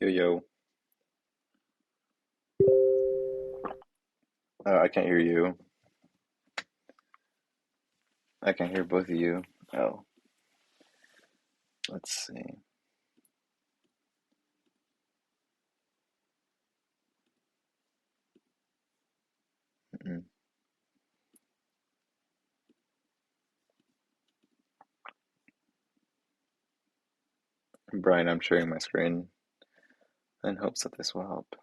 Yo, yo. I can't hear you. I can't hear both of you. Oh, let's see. Mm-mm. Brian, I'm sharing my screen in hopes that this will help.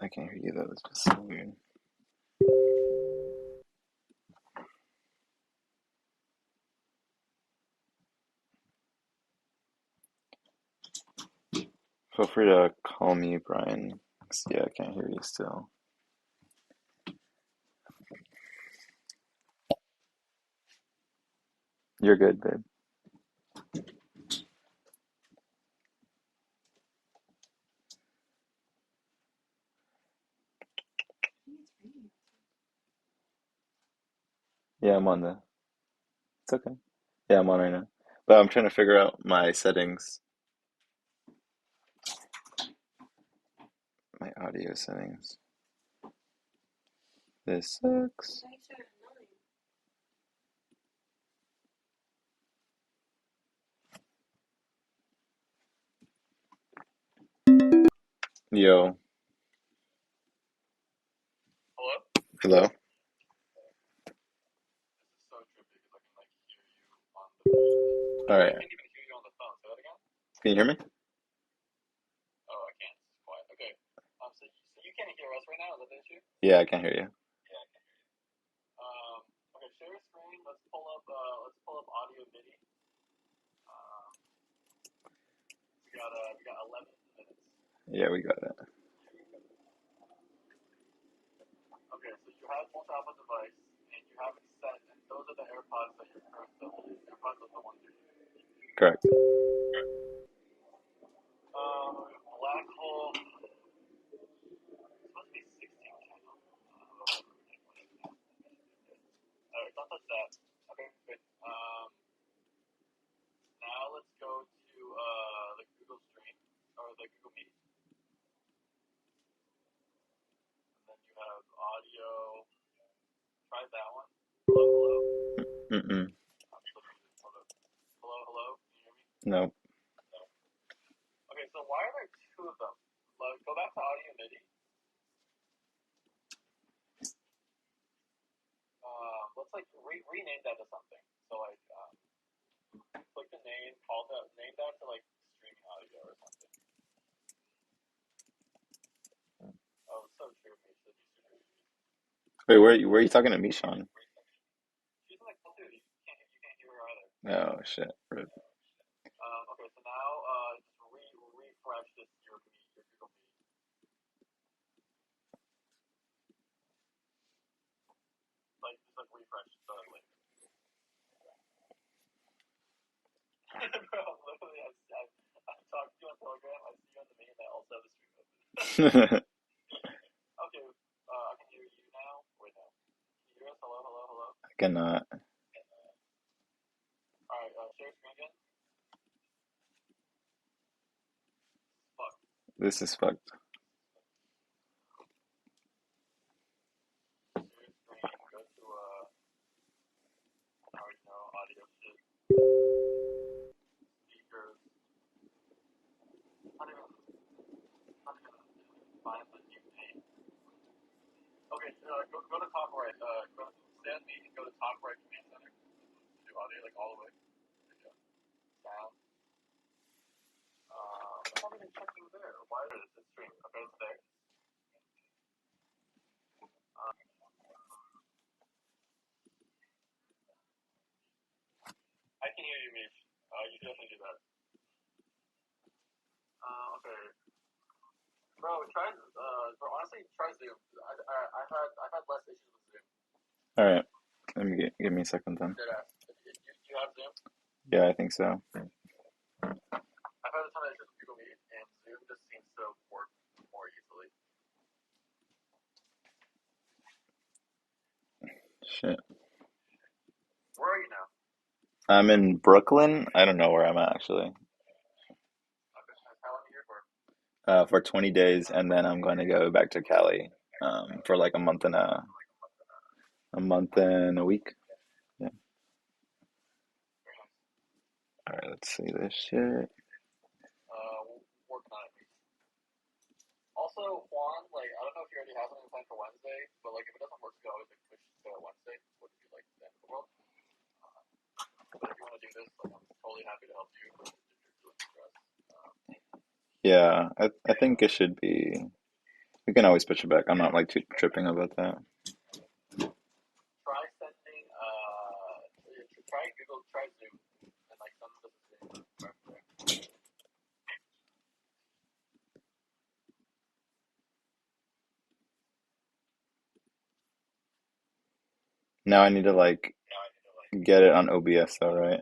I can't hear you though. It's just so weird. Feel free to call me Brian. 'Cause, yeah, I can't hear you still. You're good, babe. Yeah, I'm on the. It's okay. Yeah, I'm on right now. But I'm trying to figure out my settings, my audio settings. This sucks. Yo. Hello? All right. Can you hear me? Yeah, I can't hear you. Yeah, we got it. Correct. Mm-mm. No. Wait, where are you talking to Meesh on? Oh shit. Rip. cannot. This is fucked. All right. Give me a second then. Yeah, I think so. Shit. I'm in Brooklyn. I don't know where I'm at actually. For 20 days, and then I'm going to go back to Cali for like a month and a week. Yeah. All right, let's see this shit. Yeah, I think it should be. We can always push it back. I'm not like too tripping about that. Now I need to like get it on OBS though, right?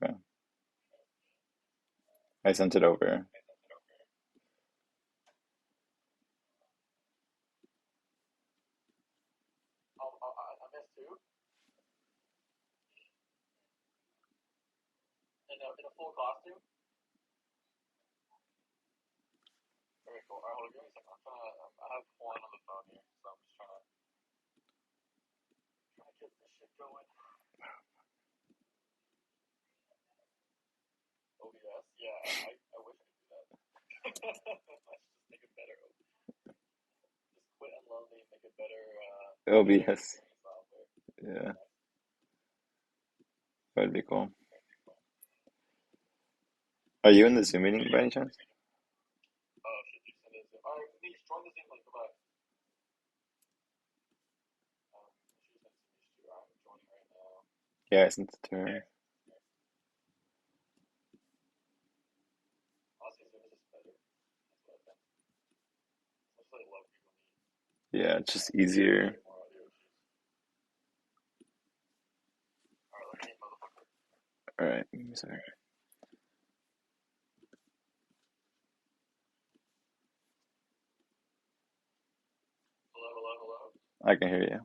Okay. I sent it over. OBS. Yeah, that'd be cool. Are you in the Zoom meeting by any chance? Yeah, I sent it to her. Yeah, it's just easier. All right, give me a second. I can hear you.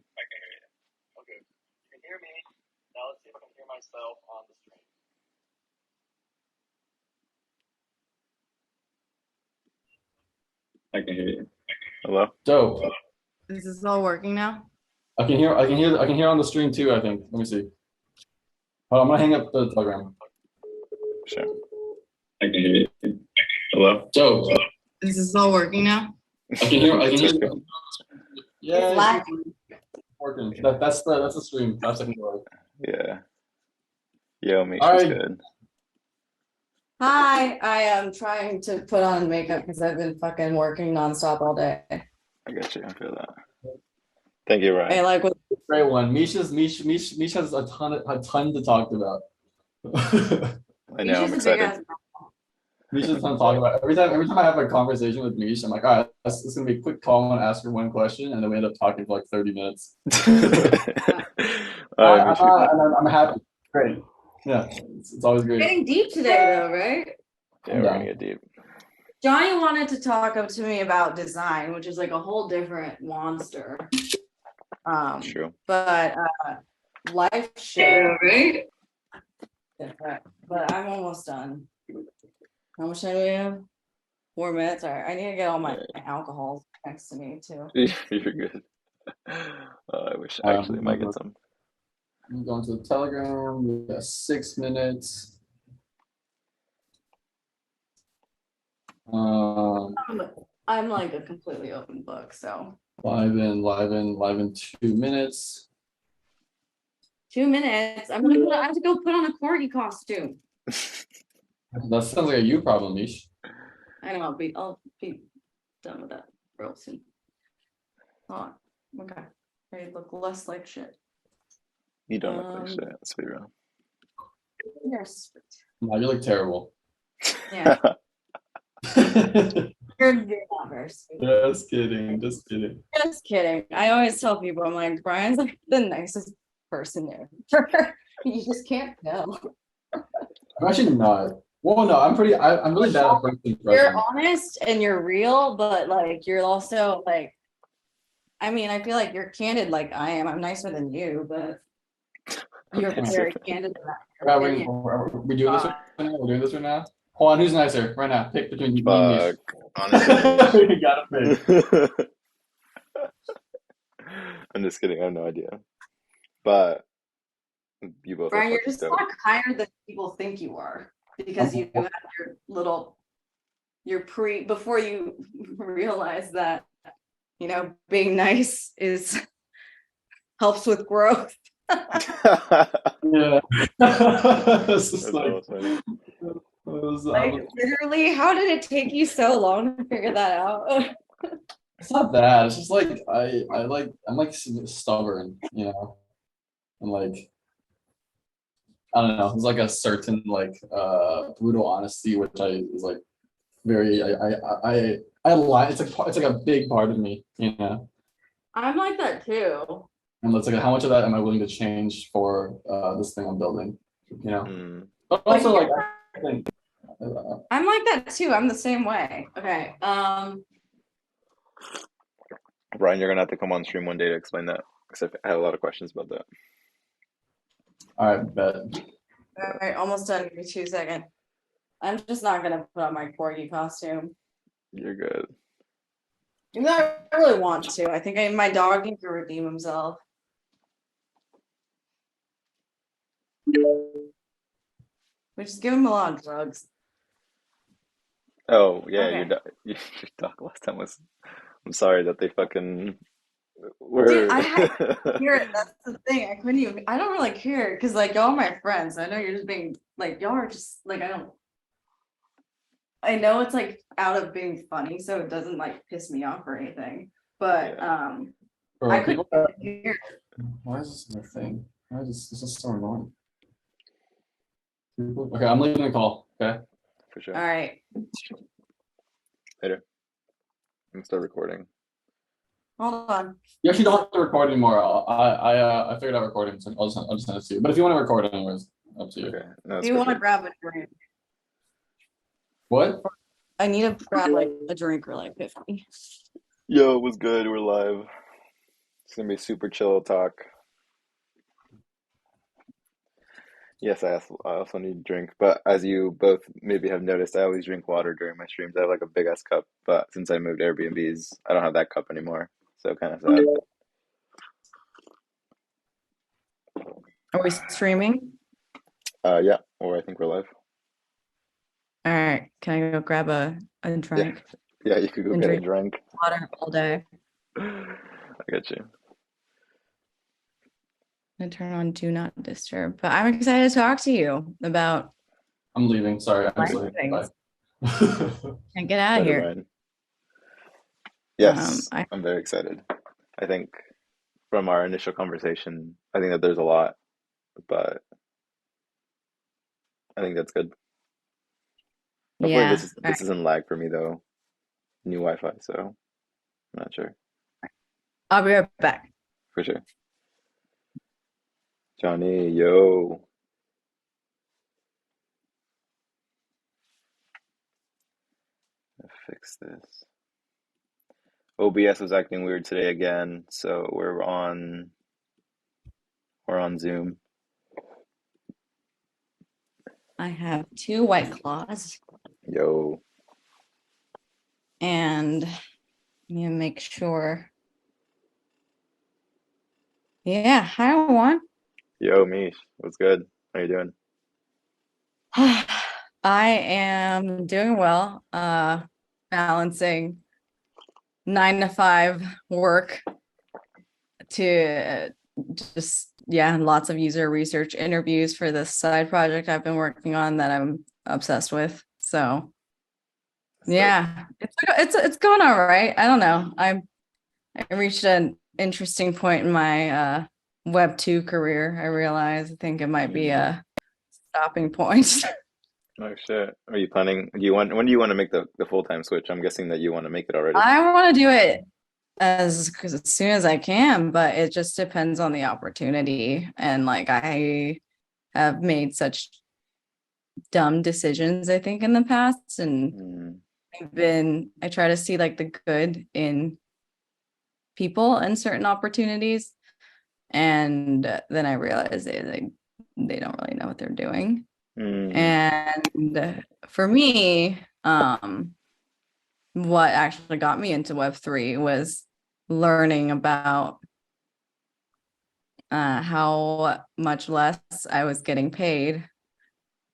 I can hear you. Hello? Dope. Is this all working now? I can hear on the stream too, I think. Let me see. Hold on, I'm gonna hang up the Telegram. Sure. I can hear you. Hello? Dope. Is this all working now? I can hear. Yeah, It's lagging. working. That's the stream. That's the control. Yeah. Yo, Meesh, All what's right. good? Hi, I am trying to put on makeup because I've been fucking working nonstop all day. I got you. I feel that. Thank you, I Ryan. like with Great one. Mish has a ton to talk about. I know, I'm Misha's a big excited. ass. Mish has a ton to talk about. Every time I have a conversation with Mish, I'm like, all right, it's gonna be a quick call. I'm gonna ask her one question, and then we end up talking for like 30 minutes. All right, Meesh, you're good. I'm happy. Great. Yeah, it's always great. Getting deep today though, right? Yeah, I'm we're gonna down. get deep. Johnny wanted to talk up to me about design, which is like a whole different monster. True. But life shit, right? Different. But I'm almost done. How much time do we have? 4 minutes. All right. I need to get all my alcohol next to me too. You're good. I wish actually I might get some. I'm going to the Telegram. We got 6 minutes. I'm like a completely open book, so Live in 2 minutes. 2 minutes. I have to go put on a corgi costume. That sounds like a you problem, Meesh. I know. I'll be done with that real soon. Oh, okay. I look less like shit. You don't look like shit. Let's be real. Yes. No, you look terrible. Yeah. You're not very sweet. Just kidding. Just kidding. Just kidding. I always tell people, I'm like, Brian's like the nicest person ever. You just can't tell. I'm actually not. Well, no, I'm really bad at first impressions. You're honest and you're real, but like you're also like, I mean, I feel like you're candid like I am. I'm nicer than you, but you're very candid about your opinion. We doing this right now? We're doing this right now? Hold on, who's nicer right now? Pick between you and me. Honestly. You gotta pick. I'm just kidding. I have no idea. But you both Brian, are you're fucking just dope. not kinder than people think you are because you have your little, before you realize that, you know, being nice helps with growth. Yeah. It's just That's like, awesome. Like literally, how did it take you so long to figure that out? it's not that. It's just like I'm like stubborn, you know, and like I don't know. There's like a certain like brutal honesty which is like very I lie. It's like a big part of me, you know. I'm like that too. And it's like how much of that am I willing to change for this thing I'm building, you know? But But also like I think I'm like that too. I'm the same way. Okay. Brian, you're gonna have to come on stream one day to explain that because I have a lot of questions about that. all right, bet. All right, almost done. Give me 2 seconds. I'm just not gonna put on my corgi costume. You're good. Even though I really want to. I think my dog needs to redeem himself. We just give him a lot of drugs. Oh yeah, Okay. your dog last time was. I'm sorry that they fucking were. Dude, I had to hear it. That's the thing. I don't really care because like y'all are my friends. I know you're just being like y'all are just like I know it's like out of being funny, so it doesn't like piss me off or anything. But Bro, I couldn't hear it. why is this my thing? Why is this is so annoying? Okay, I'm leaving the call. Okay. For sure. All right. Later. I'm gonna start recording. Hold on. You actually don't have to record anymore. I figured out recording, so I'll just send it to you. But if you want to record anyways, up to you. Okay. No, Do you want to grab a drink? What? I need to grab like a drink or like 50. Yo, it was good. We're live. It's gonna be super chill talk. Yes, I also need a drink, but as you both maybe have noticed, I always drink water during my streams. I have like a big ass cup, but since I moved Airbnbs, I don't have that cup anymore. So kind of sad. Are we streaming? Yeah, or I think we're live. All right. Can I go grab a drink? Yeah, you could go And get a drink drink. water all day. I got you. I'm gonna turn on do not disturb. But I'm excited to talk to you about I'm leaving. Sorry, I'm life leaving. Bye. and get out of Later, here. Ryan. Yes, I I'm very excited. I think from our initial conversation, I think that there's a lot, but I think that's good. Hopefully yeah. this isn't lag for me though. New Wi-Fi, so I'm not sure. I'll be right back. For sure. Johnny, yo. fix this. OBS was acting weird today again, so we're on Zoom. I have 2 White Claws Yo. and you make sure. Yeah, hi everyone. Yo, Meesh. What's good? How you doing? I am doing well, balancing 9 to 5 work to just, yeah, lots of user research interviews for this side project I've been working on that I'm obsessed with. So yeah, it's going all right. I don't know. I reached an interesting point in my Web 2 career. I realize I think it might be a stopping point. Oh shit. Are you planning? When do you want to make the full-time switch? I'm guessing that you want to make it already. I want to do it as soon as I can, but it just depends on the opportunity. And like I have made such dumb decisions, I think, in the past, and Mm, I try to see like the good in people and certain opportunities, and then I realize they don't really know what they're doing. mm, And for me, what actually got me into Web3 was learning about how much less I was getting paid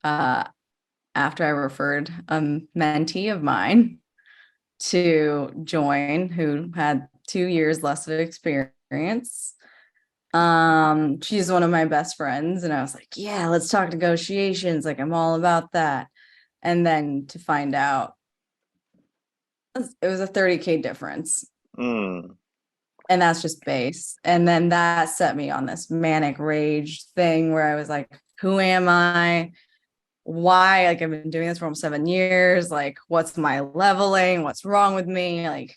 uh, after I referred a mentee of mine to join who had 2 years less of experience. She's one of my best friends, and I was like, yeah, let's talk negotiations. Like, I'm all about that. And then to find out it was a 30K difference. mm. And that's just base. And then that set me on this manic rage thing where I was like, who am I? Why? Like, I've been doing this for almost 7 years. Like, what's my leveling? What's wrong with me? Like,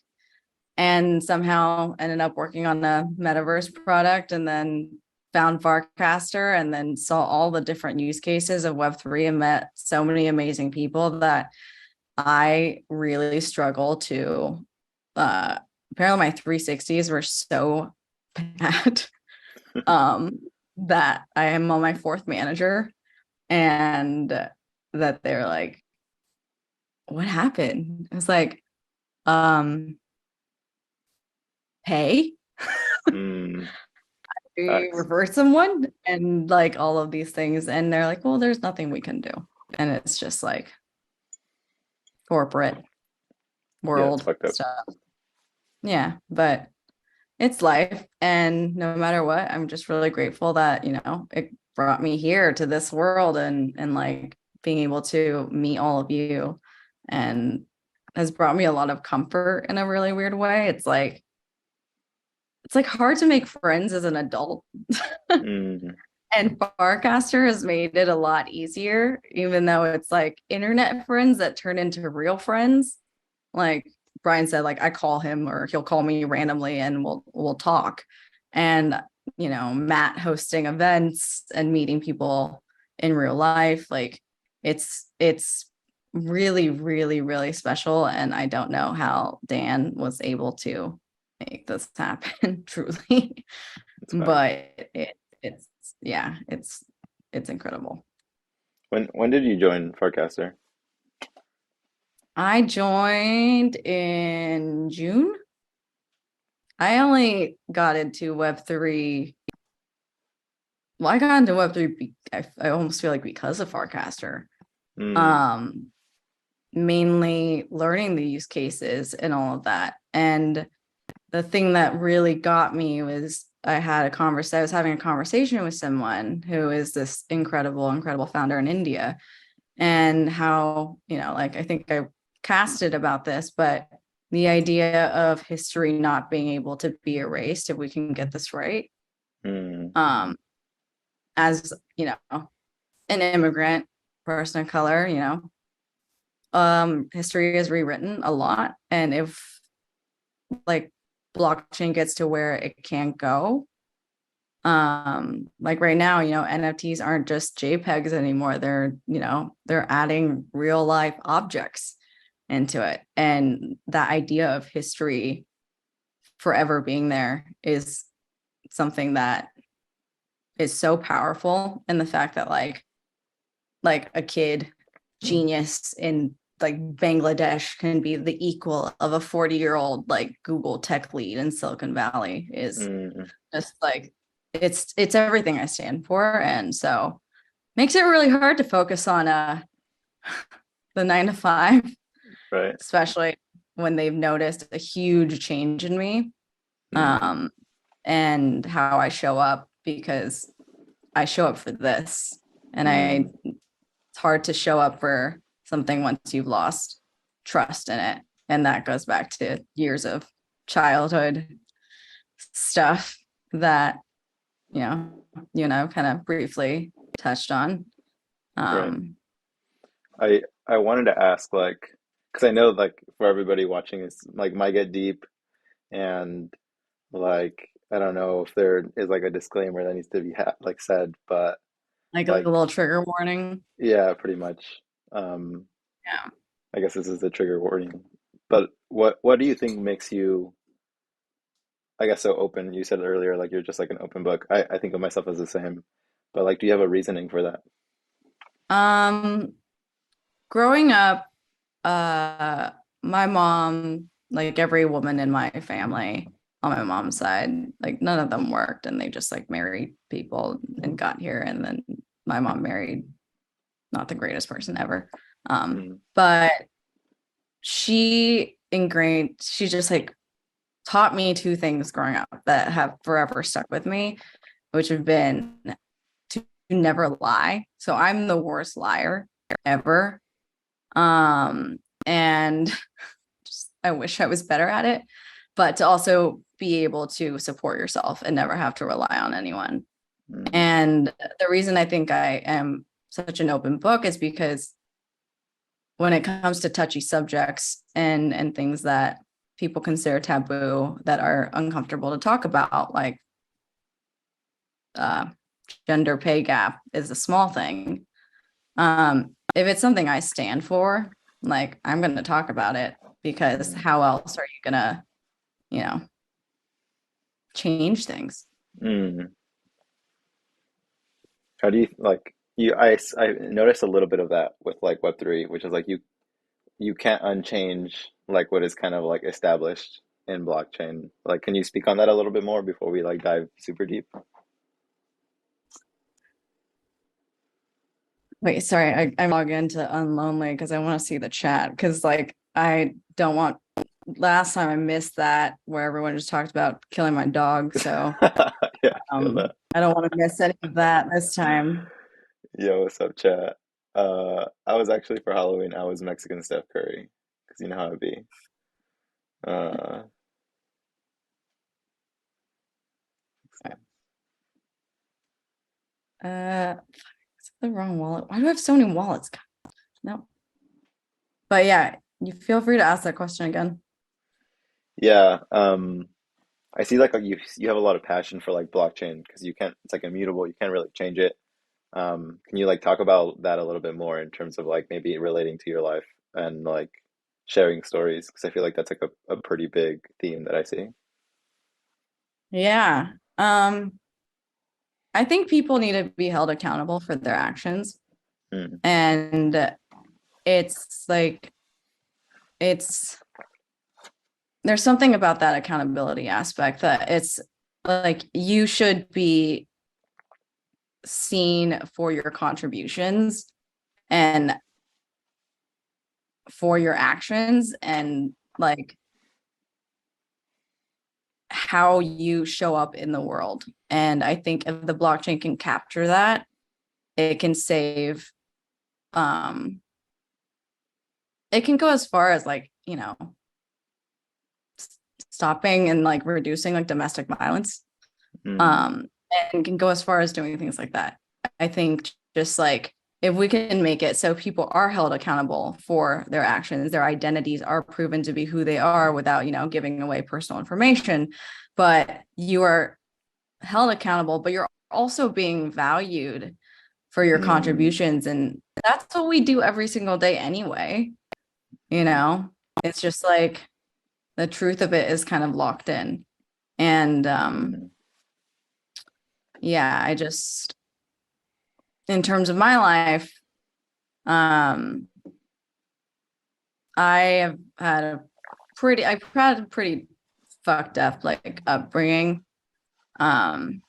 and somehow ended up working on a metaverse product, and then found Farcaster, and then saw all the different use cases of Web3 and met so many amazing people that I really struggle to apparently my 360s were so bad that I am on my 4th manager, and that they're like, what happened? I was like, hey, Mm, we facts. refer someone, and like all of these things, and they're like, well, there's nothing we can do. And it's just like corporate Yeah, it's world fucked up. stuff. Yeah, but it's life, and no matter what, I'm just really grateful that, it brought me here to this world, and like being able to meet all of you, and has brought me a lot of comfort in a really weird way. It's like hard to make friends as an adult. Mm, And Farcaster has made it a lot easier, even though it's like internet friends that turn into real friends. Like Brian said, like I call him or he'll call me randomly and we'll talk. And Matt hosting events and meeting people in real life, like it's really, really, really special. And I don't know how Dan was able to make this happen, truly. it's facts. But it's yeah, it's incredible. When did you join Farcaster? I joined in June. I only got into Web3. Well, I got into Web3. I almost feel like because of Farcaster. Mm, Um, Mainly learning the use cases and all of that. And the thing that really got me was I was having a conversation with someone who is this incredible founder in India, and how, like I think I casted about this, but the idea of history not being able to be erased if we can get this right. mm, As an immigrant person of color, history is rewritten a lot, and if like blockchain gets to where it can go, like right now, NFTs aren't just JPEGs anymore. They're adding real life objects, into it. And that idea of history forever being there is something that is so powerful. And the fact that like a kid genius in like Bangladesh can be the equal of a 40-year-old like Google tech lead in Silicon Valley is just like it's everything I stand for. And so makes it really hard to focus on the 9 to 5, Right. especially when they've noticed a huge change in me, and how I show up, because I show up for this, and it's hard to show up for something once you've lost trust in it. And that goes back to years of childhood stuff that, you know, kind of briefly touched on. Right. I wanted to ask, like, because I know, like, for everybody watching, is like might get deep, and like I don't know if there is like a disclaimer that needs to be like said, but like a like little trigger warning. yeah, pretty much. Um, Yeah. I guess this is the trigger warning. But what do you think makes you, I guess, so open? You said earlier, like you're just like an open book. I think of myself as the same, but like, do you have a reasoning for that? Um, Growing up, my mom, like every woman in my family on my mom's side, like none of them worked, and they just like married people and got here. And then my mom married not the greatest person ever. Mm, But she just like taught me two things growing up that have forever stuck with me, which have been to never lie. So I'm the worst liar ever. And just I wish I was better at it, but to also be able to support yourself and never have to rely on anyone. mm, And the reason I think I am such an open book is because when it comes to touchy subjects and things that people consider taboo, that are uncomfortable to talk about, like uh, gender pay gap is a small thing. If it's something I stand for, like I'm going to talk about it, because mm, how else are you going to, you know, change things? mm. How do you like you? I noticed a little bit of that with like Web3, which is like you can't unchange like what is kind of like established in blockchain. Like, can you speak on that a little bit more before we like dive super deep? Wait, sorry, I log into Unlonely because I want to see the chat, because like I don't want, last time I missed that where everyone just talked about killing my dog. So Yeah, I feel that. I don't want to miss any of that this time. Yo, what's up, chat? I was actually for Halloween, I was Mexican Steph Curry, because you know how it be. Uh, Is it the wrong wallet? Why do I have so many wallets? God, no. But yeah, you feel free to ask that question again. yeah, I see like you have a lot of passion for like blockchain because you can't, it's like immutable, you can't really change it. Can you like talk about that a little bit more in terms of like maybe relating to your life and like sharing stories? Because I feel like that's like a pretty big theme that I see. Yeah. I think people need to be held accountable for their actions. Mm, And it's like, it's, there's something about that accountability aspect that it's like you should be seen for your contributions and for your actions, and like how you show up in the world. And I think if the blockchain can capture that, it can save, um it can go as far as like, stopping and like reducing like domestic violence, mm, um and can go as far as doing things like that. I think just like if we can make it so people are held accountable for their actions, their identities are proven to be who they are without, giving away personal information, but you are held accountable, but you're also being valued for your mm, contributions. And that's what we do every single day anyway. you know, it's just like the truth of it is kind of locked in. And yeah, I just, in terms of my life, um, I've had a pretty fucked up like upbringing. And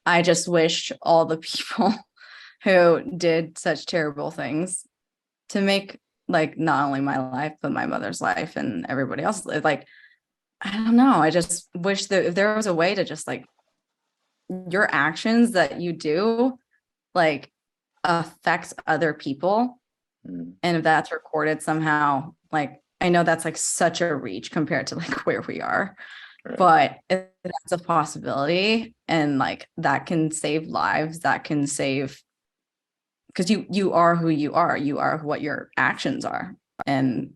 I just wish all the people who did such terrible things to make like not only my life, but my mother's life and everybody else, like, I don't know. I just wish that if there was a way to just like your actions that you do, like affects other people. Mm. And if that's recorded somehow, like I know that's like such a reach compared to like where we are, Right. but if that's a possibility and like that can save lives, that can save, because you are who you are what your actions are. And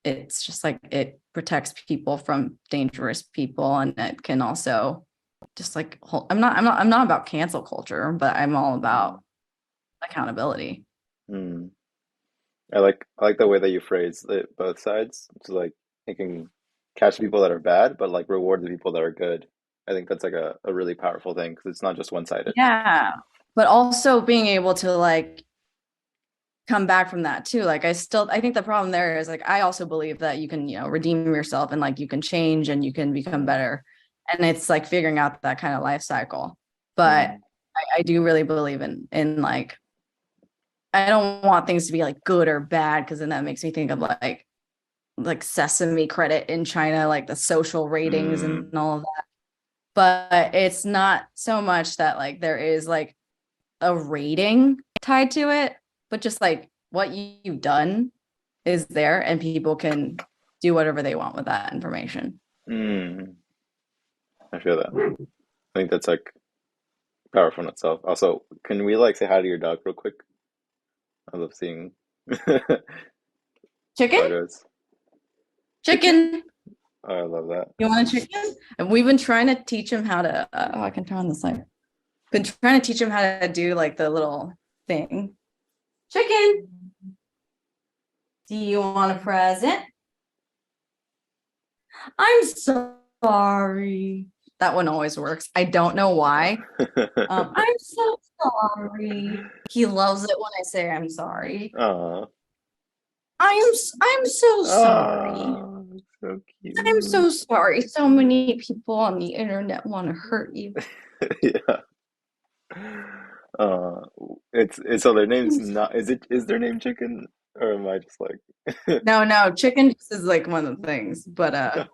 it's just like it protects people from dangerous people, and it can also just like I'm not about cancel culture, but I'm all about accountability. Mm. I like the way that you phrase it, both sides. It's like it can catch people that are bad, but like reward the people that are good. I think that's like a really powerful thing because it's not just one-sided. Yeah, but also being able to like come back from that too. Like I think the problem there is like I also believe that you can, you know, redeem yourself and like you can change and you can become Mm. better. And it's like figuring out that kind of life cycle. But Mm. I do really believe in like I don't want things to be like good or bad, because then that makes me think of like Sesame credit in China, like the social ratings Mm. and all of that. But it's not so much that like there is like a rating tied to it, but just like what you've done is there and people can do whatever they want with that information. Mm. I feel that. I think that's like powerful in itself. Also, can we like say hi to your dog real quick? I love seeing Chicken? doggos. Chicken? Chicken. Oh, I love that. You want a chicken? And we've been trying to teach him how to, oh, I can turn on this light. Been trying to teach him how to do like the little thing. Chicken, do you want a present? I'm sorry. That one always works. I don't know why. I'm so sorry. He loves it when I say I'm sorry. Aw. I'm so sorry. Aw, so I'm cute. so sorry. So many people on the internet want to hurt you. Yeah. Uh, it's so their name's not is their name Chicken or am I just like No, chicken just is like one of the things. But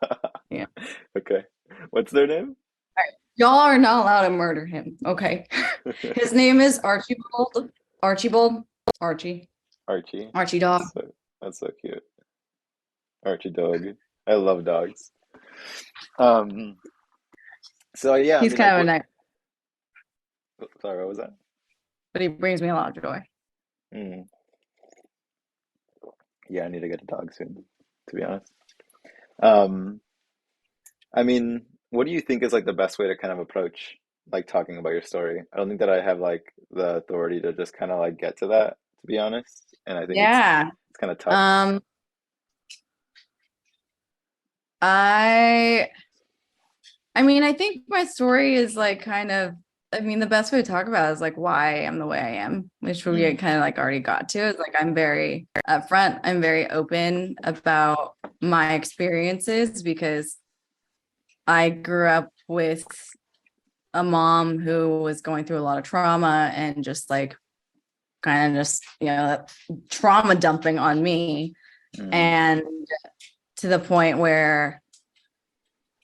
yeah. okay. What's their name? All right. Y'all are not allowed to murder him. Okay. His name is Archibald. Archibald. Archie. Archie. Archie dog. That's so cute. Archie dog. I love dogs. Um, so yeah, I He's mean like kind of a what nice, sorry, what was that? but he brings me a lot of joy. Mm. Yeah, I need to get a dog soon, to be honest. Um, I mean, what do you think is like the best way to kind of approach like talking about your story? I don't think that I have like the authority to just kind of like get to that, to be honest. And I think Yeah. it's kind of tough. Um, I I mean, I think my story is like kind of, I mean, the best way to talk about it is like why I'm the way I am, which we Mm, kind of like already got to. Is like I'm very upfront, I'm very open about my experiences because I grew up with a mom who was going through a lot of trauma and just like kind of just, you know, trauma dumping on me. mm, And to the point where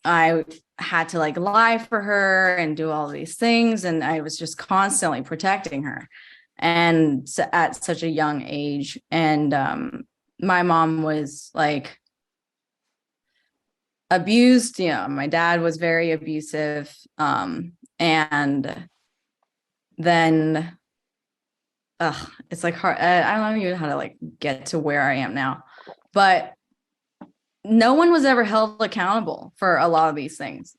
I had to like lie for her and do all these things. And I was just constantly protecting her. And at such a young age. And my mom was like abused. You know, my dad was very abusive. And then it's like hard. I don't even know how to like get to where I am now. But no one was ever held accountable for a lot of these things.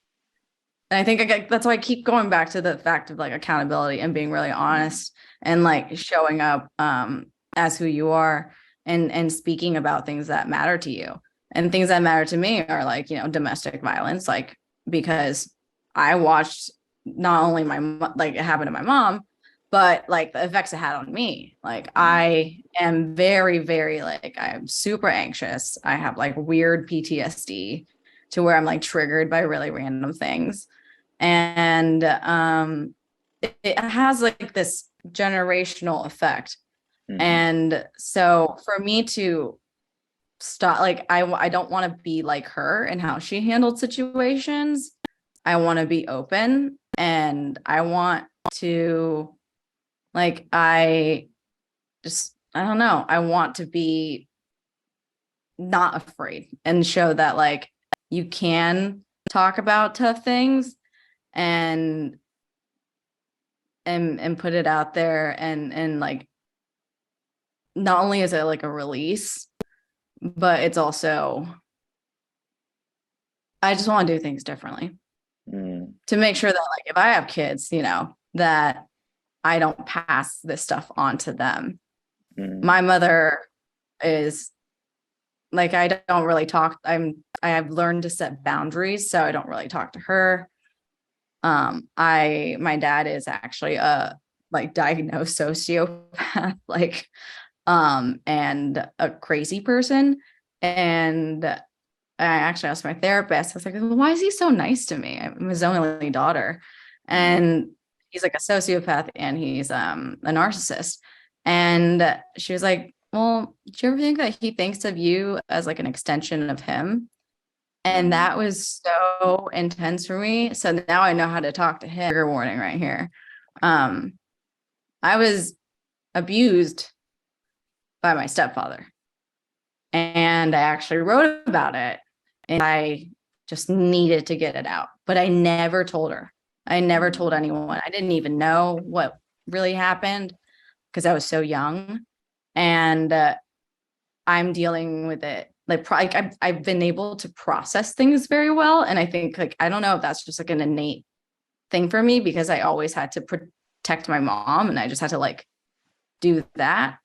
And I think that's why I keep going back to the fact of like accountability and being really honest and like showing up as who you are and speaking about things that matter to you. And things that matter to me are like, domestic violence, like because I watched not only like it happened to my mom, but like the effects it had on me. Like I am very, very like I'm super anxious. I have like weird PTSD to where I'm like triggered by really random things. And it has like this generational effect. Mm-hmm. And so for me to stop, like I don't want to be like her and how she handled situations. I want to be open and I want to like I don't know, I want to be not afraid and show that like you can talk about tough things and and put it out there and like not only is it like a release, but it's also I just want to do things differently Mm-hmm. to make sure that like if I have kids, that I don't pass this stuff on to them. My mother is like I don't really talk. I have learned to set boundaries, so I don't really talk to her. My dad is actually a like diagnosed sociopath, like and a crazy person. And I actually asked my therapist, I was like, well, why is he so nice to me? I'm his only daughter. And he's like a sociopath and he's a narcissist. And she was like, well, do you ever think that he thinks of you as like an extension of him? And Mm-hmm. that was so intense for me. So now I know how to talk to him. Trigger warning right here. Um, I was abused by my stepfather. And I actually wrote about it. And I just needed to get it out. But I never told her. I never told anyone. I didn't even know what really happened because I was so young. And I'm dealing with it. Like I've been able to process things very well. And I think like, I don't know if that's just like an innate thing for me because I always had to protect my mom and I just had to like do that.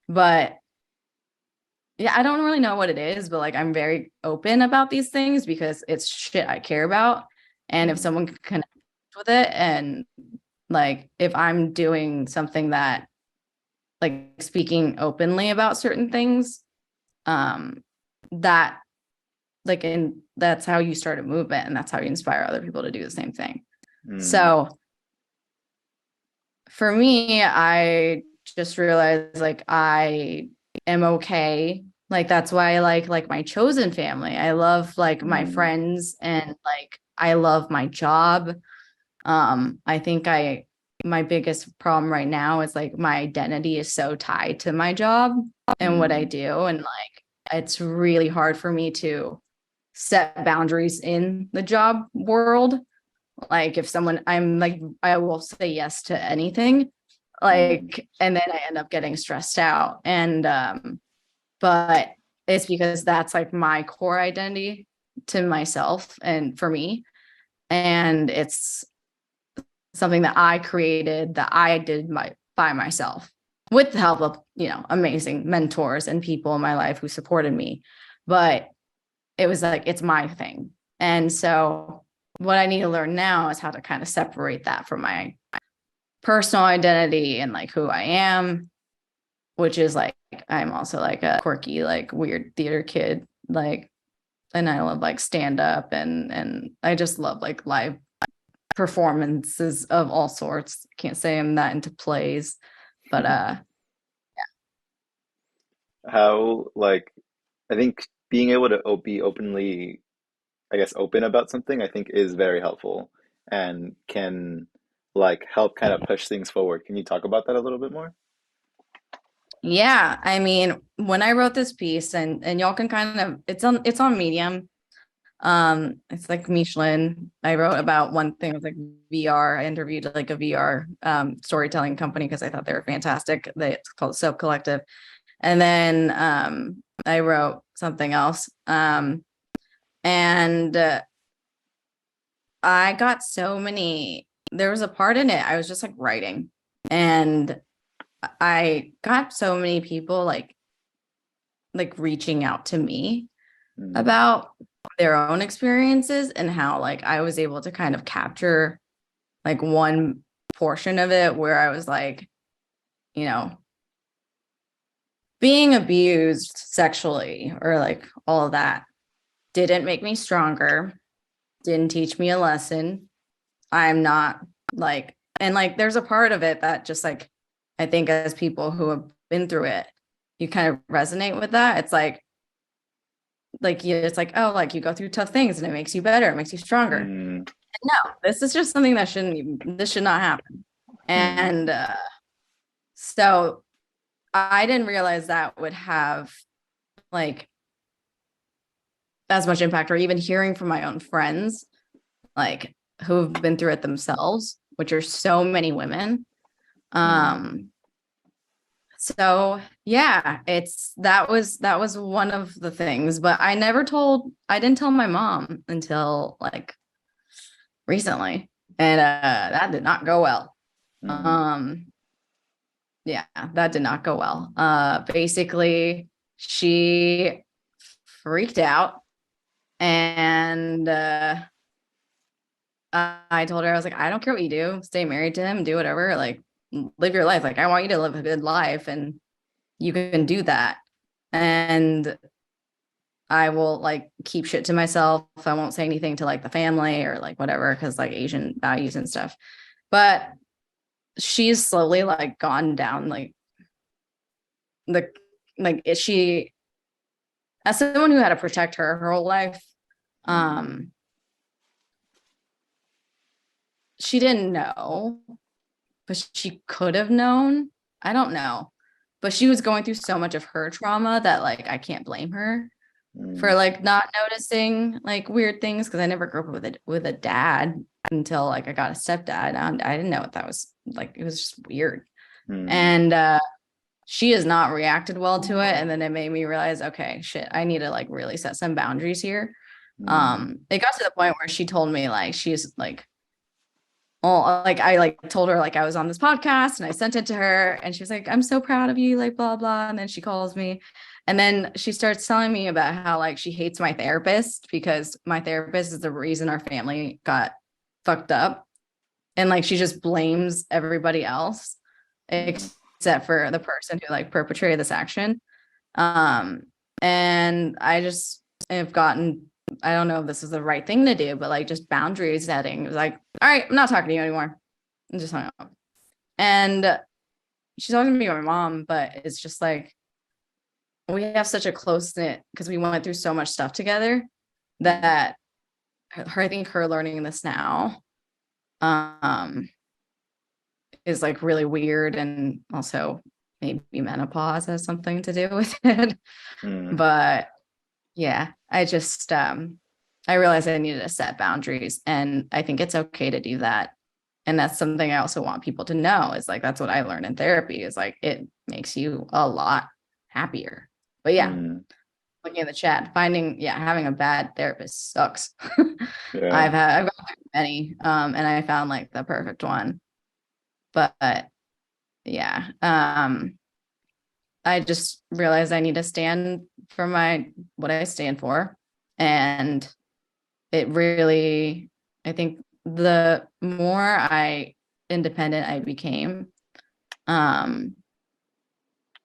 But yeah, I don't really know what it is, but like I'm very open about these things because it's shit I care about. And if someone can connect with it and like if I'm doing something that like speaking openly about certain things, um that like and that's how you start a movement and that's how you inspire other people to do the same thing. Mm-hmm. So for me, I just realized like I am okay. Like that's why I like my chosen family. I love like my friends and like I love my job. I think my biggest problem right now is like my identity is so tied to my job and what I do. And like it's really hard for me to set boundaries in the job world. Like if someone I'm like I will say yes to anything like and then I end up getting stressed out and but it's because that's like my core identity to myself and for me and it's something that I created that I did by myself with the help of amazing mentors and people in my life who supported me but it was like it's my thing and so what I need to learn now is how to kind of separate that from my personal identity and like who I am, which is like I'm also like a quirky, like weird theater kid, like and I love like stand up and I just love like live performances of all sorts. Can't say I'm that into plays, but How, like, I think being able to be openly, I guess, open about something, I think is very helpful and can like help kind of push things forward. Can you talk about that a little bit more? yeah, I mean, when I wrote this piece and y'all can kind of it's on Medium. It's like Michelin. I wrote about one thing with like VR. I interviewed like a VR storytelling company because I thought they were fantastic. It's called Soap Collective. And then I wrote something else. And I got so many, there was a part in it, I was just like writing, and I got so many people like reaching out to me Mm, about their own experiences and how like I was able to kind of capture like one portion of it where I was like, you know, being abused sexually or like all of that didn't make me stronger, didn't teach me a lesson. I'm not like, and like there's a part of it that just like I think as people who have been through it, you kind of resonate with that. It's like you, it's like, oh, like you go through tough things and it makes you better, it makes you stronger. mm, No, this is just something that shouldn't even, this should not happen. mm, And so I didn't realize that would have like as much impact, or even hearing from my own friends, like who've been through it themselves, which are so many women. mm, Um, so yeah, that was one of the things, but I didn't tell my mom until like recently. And that did not go well. mm, Um, yeah, that did not go well. Basically, she freaked out, and I told her, I was like, I don't care what you do, stay married to him, do whatever, like live your life. Like, I want you to live a good life, and you can do that. And I will like keep shit to myself. I won't say anything to like the family or like whatever, because like Asian values and stuff. But she's slowly like gone down like the like is she, as someone who had to protect her whole life, mm, um, she didn't know, but she could have known. I don't know. But she was going through so much of her trauma that like I can't blame her for mm, like not noticing like weird things, because I never grew up with a dad until like I got a stepdad, and I didn't know what that was like. It was just weird. mm, And she has not reacted well to it, and then it made me realize, okay, shit, I need to like really set some boundaries here. mm, It got to the point where she told me like she's like, well, like I like told her like I was on this podcast and I sent it to her, and she was like, I'm so proud of you, like blah blah. And then she calls me, and then she starts telling me about how like she hates my therapist because my therapist is the reason our family got fucked up. And like she just blames everybody else mm, except for the person who like perpetrated this action. Um, and I just have gotten, I don't know if this is the right thing to do, but like just boundary setting. It was like, all right, I'm not talking to you anymore. And just hung up. And she's talking to me with my mom, but it's just like we have such a close knit because we went through so much stuff together mm, that her, I think her learning this now um is like really weird, and also maybe menopause has something to do with it. mm, But yeah, I realized I needed to set boundaries, and I think it's okay to do that. And that's something I also want people to know, is like that's what I learned in therapy, is like it makes you a lot happier. But yeah, mm. looking at the chat, finding, yeah, having a bad therapist sucks. Yeah. I've gone through many, and I found like the perfect one. But yeah, I just realized I need to stand for my what I stand for. And it really, I think the more I independent I became, um,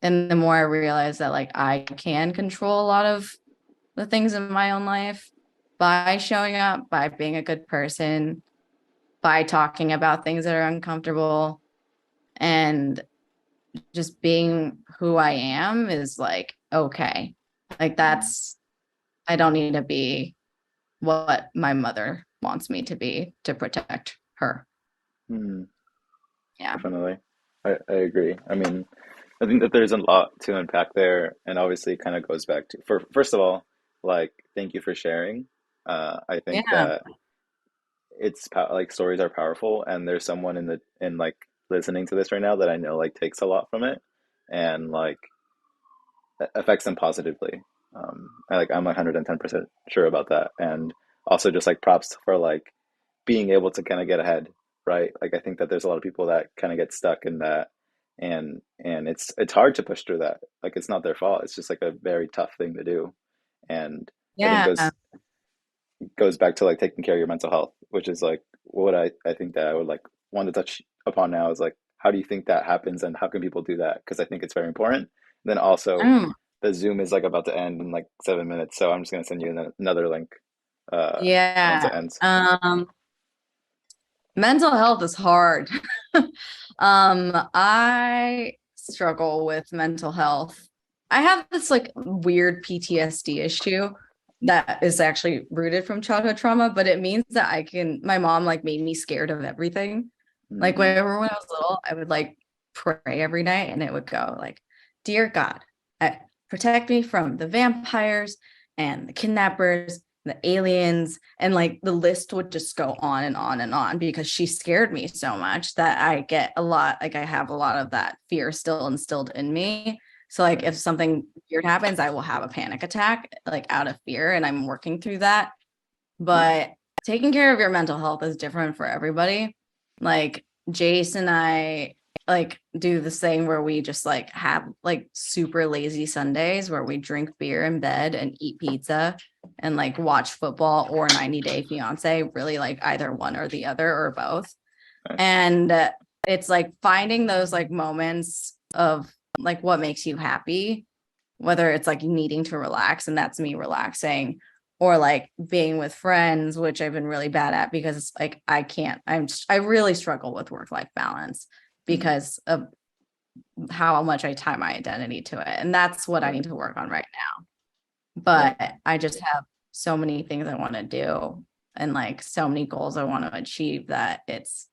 and the more I realized that like I can control a lot of the things in my own life by showing up, by being a good person, by talking about things that are uncomfortable, and just being who I am is like okay. Like Mm, that's, I don't need to be what my mother wants me to be to protect her. mm, Yeah. definitely. I agree. I mean, I think that there's a lot to unpack there, and obviously, it kind of goes back to for first of all, like, thank you for sharing. I think Yeah. that like stories are powerful, and there's someone in like listening to this right now that I know like takes a lot from it, and like affects them positively. I'm 110% sure about that, and also just like props for like being able to kind of get ahead, right? Like I think that there's a lot of people that kind of get stuck in that, and it's hard to push through that. Like it's not their fault. It's just like a very tough thing to do, and I think Yeah. goes back to like taking care of your mental health, which is like what I think that I would like want to touch upon now is like how do you think that happens and how can people do that? Because I think it's very important. And then also Mm, the Zoom is like about to end in like 7 minutes, so I'm just gonna send you another link once yeah. it ends. Mental health is hard. I struggle with mental health. I have this like weird PTSD issue that is actually rooted from childhood trauma, but it means that my mom like made me scared of everything. Like Mm, whenever when I was little, I would like pray every night and it would go like, Dear God, protect me from the vampires and the kidnappers, the aliens, and like the list would just go on and on and on because she scared me so much that I have a lot of that fear still instilled in me. So like right. if something weird happens, I will have a panic attack like out of fear, and I'm working through that. But taking care of your mental health is different for everybody. Like Jace and I like do this thing where we just like have like super lazy Sundays where we drink beer in bed and eat pizza and like watch football or 90 Day Fiance, really like either one or the other or both. Nice. And it's like finding those like moments of like what makes you happy, whether it's like needing to relax, and that's me relaxing, or like being with friends, which I've been really bad at because it's like I really struggle with work-life balance Mm, because of how much I tie my identity to it. And that's what I right. need to work on right now. Right. But I just have so many things I want to do and like so many goals I want to achieve that it's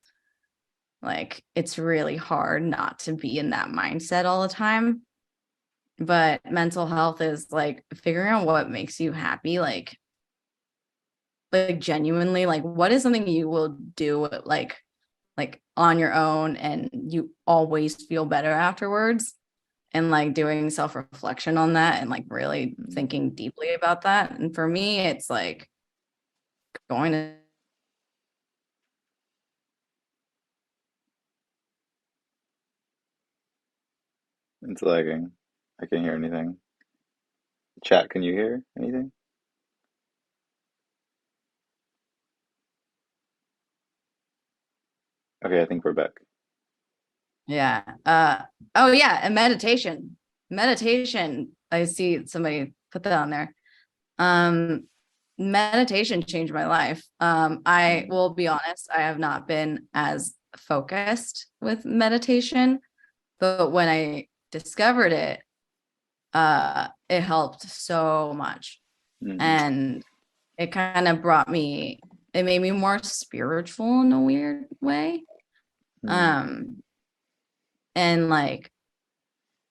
really hard not to be in that mindset all the time. But mental health is like figuring out what makes you happy, like genuinely, like what is something you will do like on your own and you always feel better afterwards, and like doing self-reflection on that and like really Mm. thinking deeply about that. And for me, it's like going to It's lagging. I can't hear anything. Chat, can you hear anything? Okay, I think we're back. yeah. Oh yeah, and meditation, I see somebody put that on there. um Meditation changed my life. I Mm, will be honest, I have not been as focused with meditation, but when I discovered it, it helped so much. mm, And it made me more spiritual in a weird way. mm, Um, and like,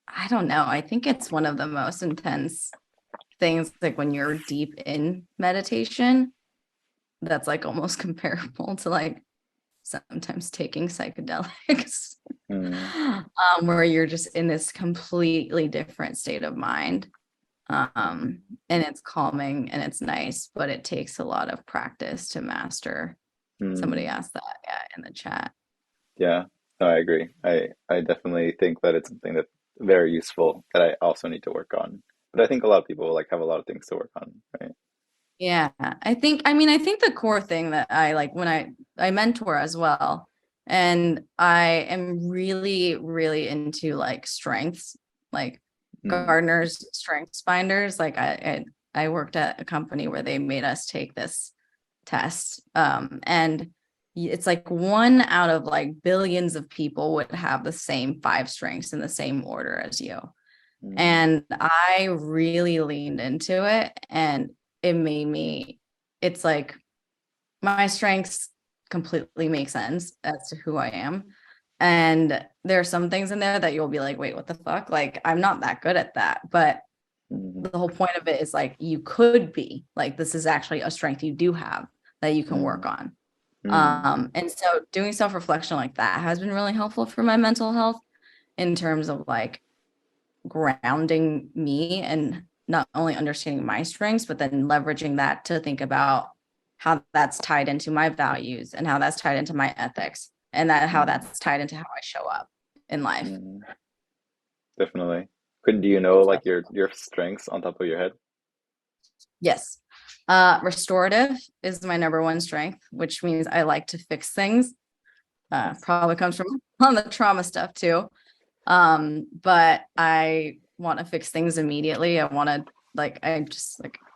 I don't know, I think it's one of the most intense things, like when you're deep in meditation, that's like almost comparable to like sometimes taking psychedelics, mm, where you're just in this completely different state of mind. And it's calming and it's nice, but it takes a lot of practice to master. Somebody mm. asked that, yeah, in the chat. Yeah, no, I agree. I definitely think that it's something that's very useful that I also need to work on. But I think a lot of people like have a lot of things to work on, right? Yeah, I think the core thing that I like when I mentor as well, and I am really, really into like strengths, like Mm, Gardner's Strengths Finders. Like I worked at a company where they made us take this test, and it's like one out of like billions of people would have the same five strengths in the same order as you. mm, And I really leaned into it, and it made me, it's like my strengths completely make sense as to who I am. And there are some things in there that you'll be like, wait, what the fuck? Like, I'm not that good at that. But mm, the whole point of it is like, you could be like, this is actually a strength you do have that you can work mm, on. mm, And so doing self-reflection like that has been really helpful for my mental health in terms of like grounding me and not only understanding my strengths, but then leveraging that to think about how that's tied into my values and how that's tied into my ethics and that how that's tied into how I show up in life. Mm, definitely. Couldn't do you know like your strengths on top of your head? Yes. Restorative is my number one strength, which means I like to fix things. Probably comes from on the trauma stuff too. But I want to fix things immediately. I want to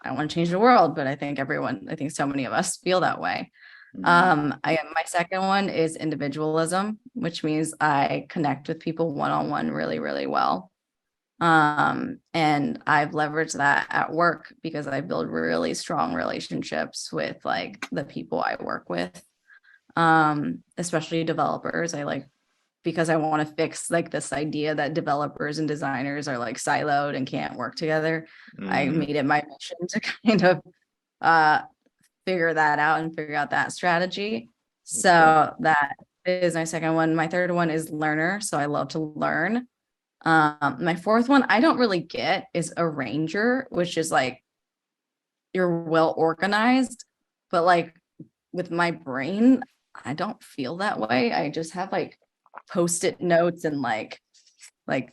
I want to change the world, but I think so many of us feel that way. Mm, My second one is individualism, which means I connect with people one-on-one really, really well. And I've leveraged that at work because I build really strong relationships with like the people I work with. Especially developers. Because I want to fix like this idea that developers and designers are like siloed and can't work together. I mm, made it my mission to kind of uh figure that out and figure out that strategy. okay. So that is my second one. My third one is learner. So I love to learn. My fourth one I don't really get is arranger, which is like you're well organized, but like with my brain, I don't feel that way. I just have like post-it notes and like like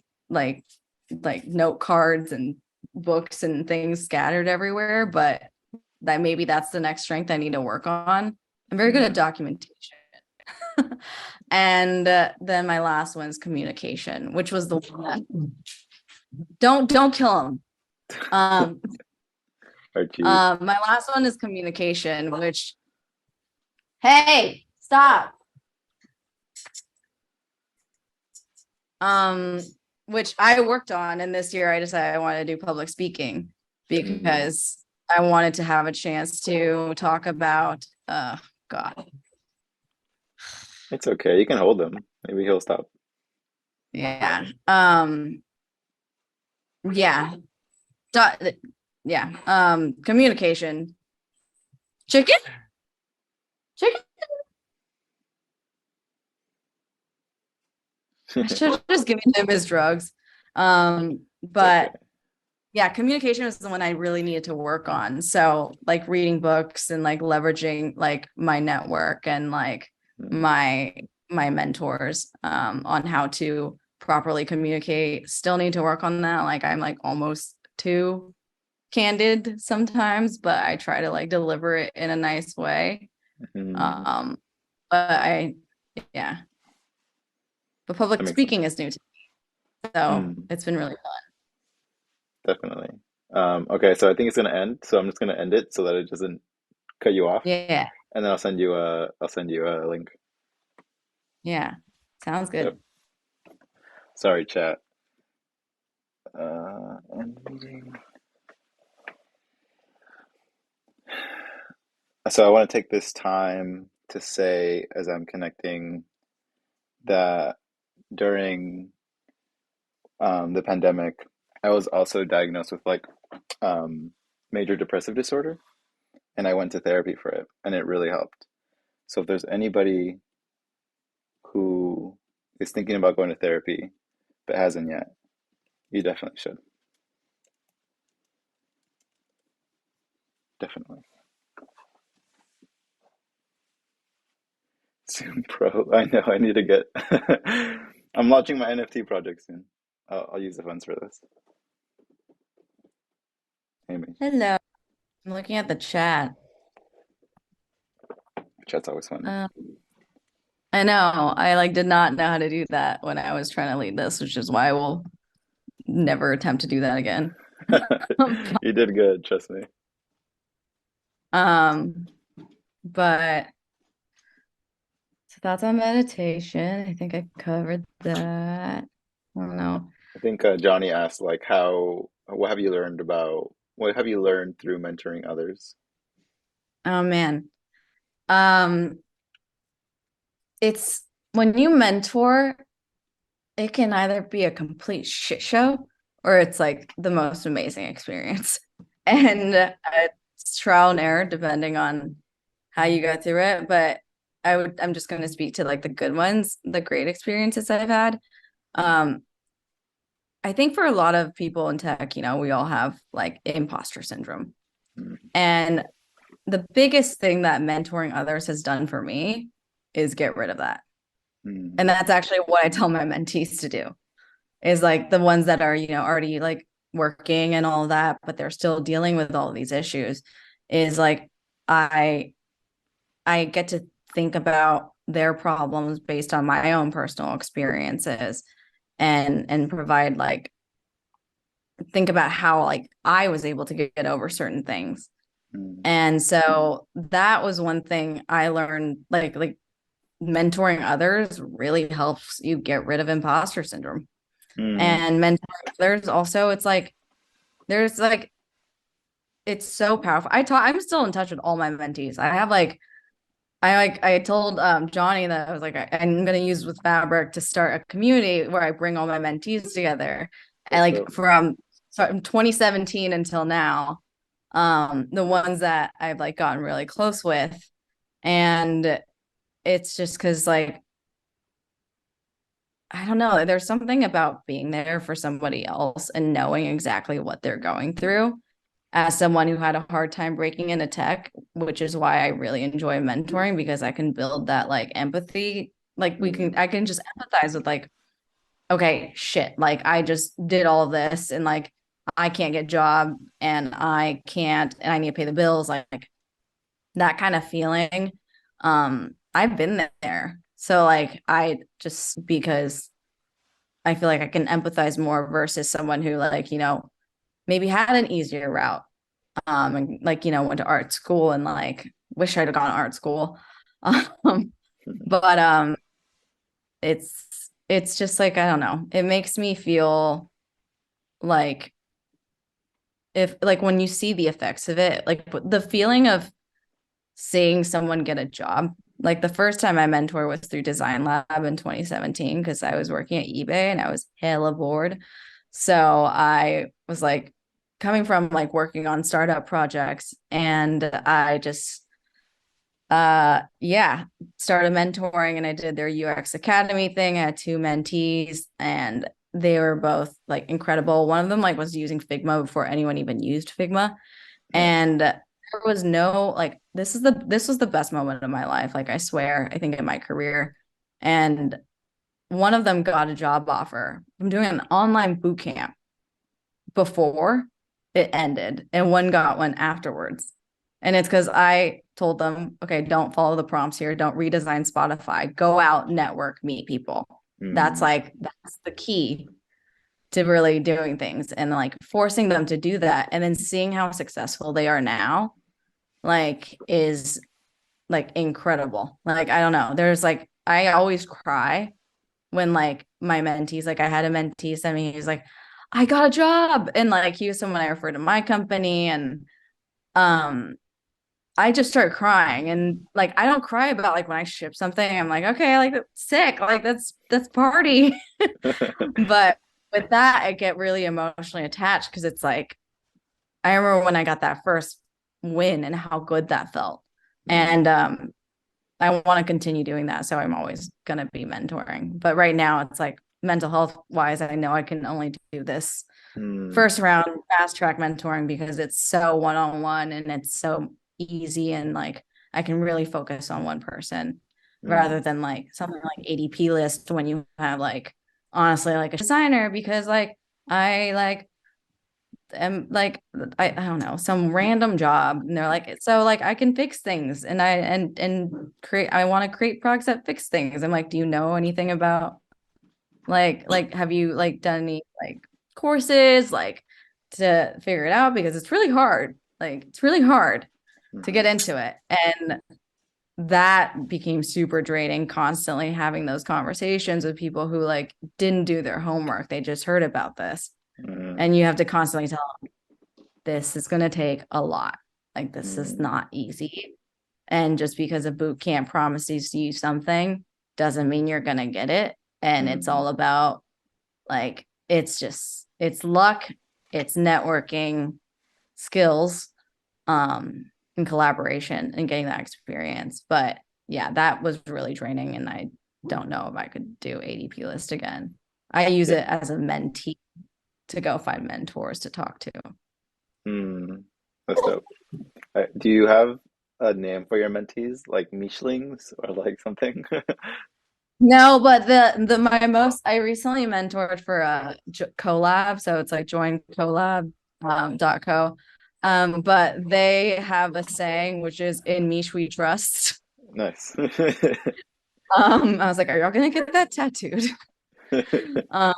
note cards and books and things scattered everywhere, but that's the next strength I need to work on. I'm very good at Mm. documentation. And then my last one is communication, which was the one that don't kill him. Um, Archie. my last one is communication, which hey, stop. Um, which I worked on, and this year I decided I wanted to do public speaking Mm. because I wanted to have a chance to talk about God. It's okay. You can hold him. Maybe he'll stop. Yeah. Yeah. Yeah. Communication. Chicken? Chicken? I should have just given him his drugs. It's okay. But yeah, communication is the one I really needed to work on. So like reading books and like leveraging like my network and like Mm. my mentors on how to properly communicate. Still need to work on that. Like I'm like almost too candid sometimes, but I try to like deliver it in a nice way. Mm. Um, but yeah, but That public makes sense. speaking is new to me, so Mm. it's been really Definitely. Okay, so I think it's gonna end. So I'm just gonna end it so that it doesn't cut you off, fun. Yeah, and then I'll send you a link. yeah, sounds Yep. good. Sorry, chat. End meeting. So I want to take this time to say, as I'm connecting, that during the pandemic, I was also diagnosed with like um, major depressive disorder, and I went to therapy for it, and it really helped. So if there's anybody who is thinking about going to therapy but hasn't yet, you definitely should. Definitely. Soon, Pro. I know I need to get. I'm launching my NFT project soon. I'll use the funds for this. Amy, Hello. I'm looking at the chat. chat's always fun. Uh, I know. I like did not know how to do that when I was trying to lead this, which is why I will never attempt to do that again. You did good, trust me. Um, but thoughts on meditation. I think I covered that. I don't know. I think Johnny asked like what have you learned about what have you learned through mentoring others? Oh man. Um, it's when you mentor, it can either be a complete shit show or it's like the most amazing experience. And it's trial and error depending on how you go through it. But I'm just going to speak to like the good ones, the great experiences I've had. Um, I think for a lot of people in tech, we all have like imposter syndrome. Mm, And the biggest thing that mentoring others has done for me is get rid of that. And Mm, that's actually what I tell my mentees to do, is like the ones that are, already like working and all that, but they're still dealing with all these issues, is like I I get to think about their problems based on my own personal experiences, and provide like think about how like I was able to get over certain things. mm, And so that was one thing I learned, like mentoring others really helps you get rid of imposter syndrome. mm, And mentoring others also, it's like there's like it's so powerful. I'm still in touch with all my mentees. I told Johnny that I was like I'm gonna use with Fabric to start a community where I bring all my mentees together. And that's like dope. from 2017 until now, the ones that I've like gotten really close with. And it's just because like I don't know, there's something about being there for somebody else and knowing exactly what they're going through. As someone who had a hard time breaking into tech, which is why I really enjoy mentoring, because I can build that like empathy. Like Mm, I can just empathize with like, okay, shit, like I just did all this and like I can't get a job and I need to pay the bills, like that kind of feeling. I've been there. So like I just because I feel like I can empathize more versus someone who like, maybe had an easier route, and like, went to art school and like wish I'd have gone to art school. Um, but it's just like I don't know. It makes me feel like if like when you see the effects of it, like the feeling of seeing someone get a job. Like the first time I mentor was through Design Lab in 2017 because I was working at eBay and I was hella bored. So I was like coming from like working on startup projects, and I just yeah, started mentoring, and I did their UX Academy thing. I had two mentees and they were both like incredible. One of them like was using Figma before anyone even used Figma. nice. And there was no like this was the best moment of my life, like I swear, I think in my career. And one of them got a job offer. I'm doing an online boot camp before it ended, and one got one afterwards. And it's because I told them, okay, don't follow the prompts here, don't redesign Spotify, go out, network, meet people. Mm, That's the key to really doing things, and like forcing them to do that and then seeing how successful they are now like is like incredible. Like I don't know, there's like I always cry when like my mentees, like I had a mentee send me, he's like, I got a job, and like he was someone I referred to my company. And um I just start crying, and like I don't cry about like when I ship something, I'm like, okay, like that's sick, like that's party. But with that I get really emotionally attached because it's like I remember when I got that first win and how good that felt. mm, And I want to continue doing that. So I'm always going to be mentoring. But right now it's like mental health wise, I know I can only do this mm, first round fast track mentoring because it's so one on one and it's so easy. And like I can really focus on one person rather mm, than like something like ADP list when you have like honestly like a designer, because like I like am like I don't know, some random job, and they're like, so like I can fix things and create, I want to create products that fix things. I'm like, do you know anything about like have you like done any like courses like to figure it out, because it's really hard, like it's really hard to get mm, into it. And that became super draining, constantly having those conversations with people who like didn't do their homework, they just heard about this, mm, and you have to constantly tell this is going to take a lot. Like, this is mm, not easy. And just because a boot camp promises you something doesn't mean you're going to get it. And it's mm, all about like, it's luck, it's networking, skills, and collaboration and getting that experience. But yeah, that was really draining. And I don't know if I could do ADP list again. I use yeah. it as a mentee to go find mentors to talk to. Mm, that's dope. Do you have a name for your mentees, like Mischlings or like something? No, but the my most I recently mentored for a collab, so it's like join collab .co. But they have a saying which is in Meesh we trust. Nice. I was like, are y'all gonna get that tattooed? Um,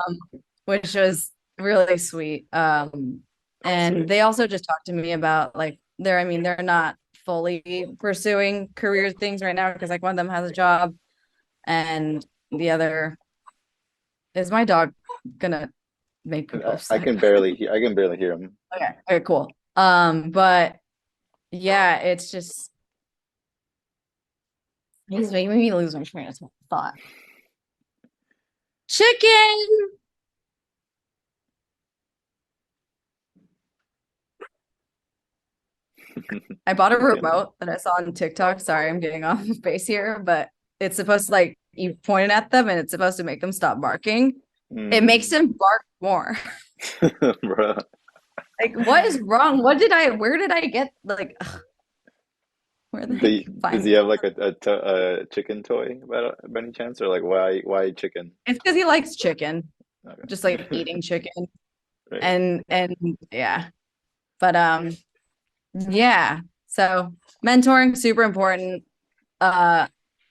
which was really sweet. And Sweet. they also just talked to me about like I mean, they're not fully pursuing career things right now because like one of them has a job and the other is my dog gonna make people upset. I can barely hear him. Okay, okay, cool. But yeah, it's just he's making me lose my train of thought. Chicken. I bought a Okay. remote that I saw on TikTok. Sorry, I'm getting off of base here, but it's supposed to like you point it at them and it's supposed to make them stop barking. It makes Mm. them bark more. Bro. Like, what is wrong? Where did I get like where did I Does find he this? have like a chicken toy by any chance, or like why chicken? It's because he likes chicken, just like Okay. eating chicken. Right. And yeah. But yeah. So mentoring super important. Uh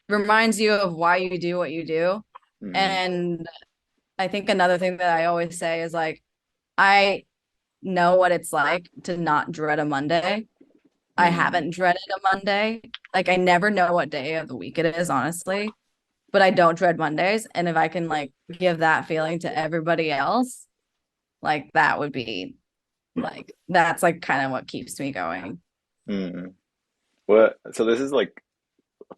reminds you of why you do what you do. Mm-hmm. And I think another thing that I always say is like I know what it's like to not dread a Monday. I Mm. haven't dreaded a Monday. Like I never know what day of the week it is, honestly, but I don't dread Mondays. And if I can like give that feeling to everybody else, like that would be like that's like kind of what keeps me going. Mm. What? So this is like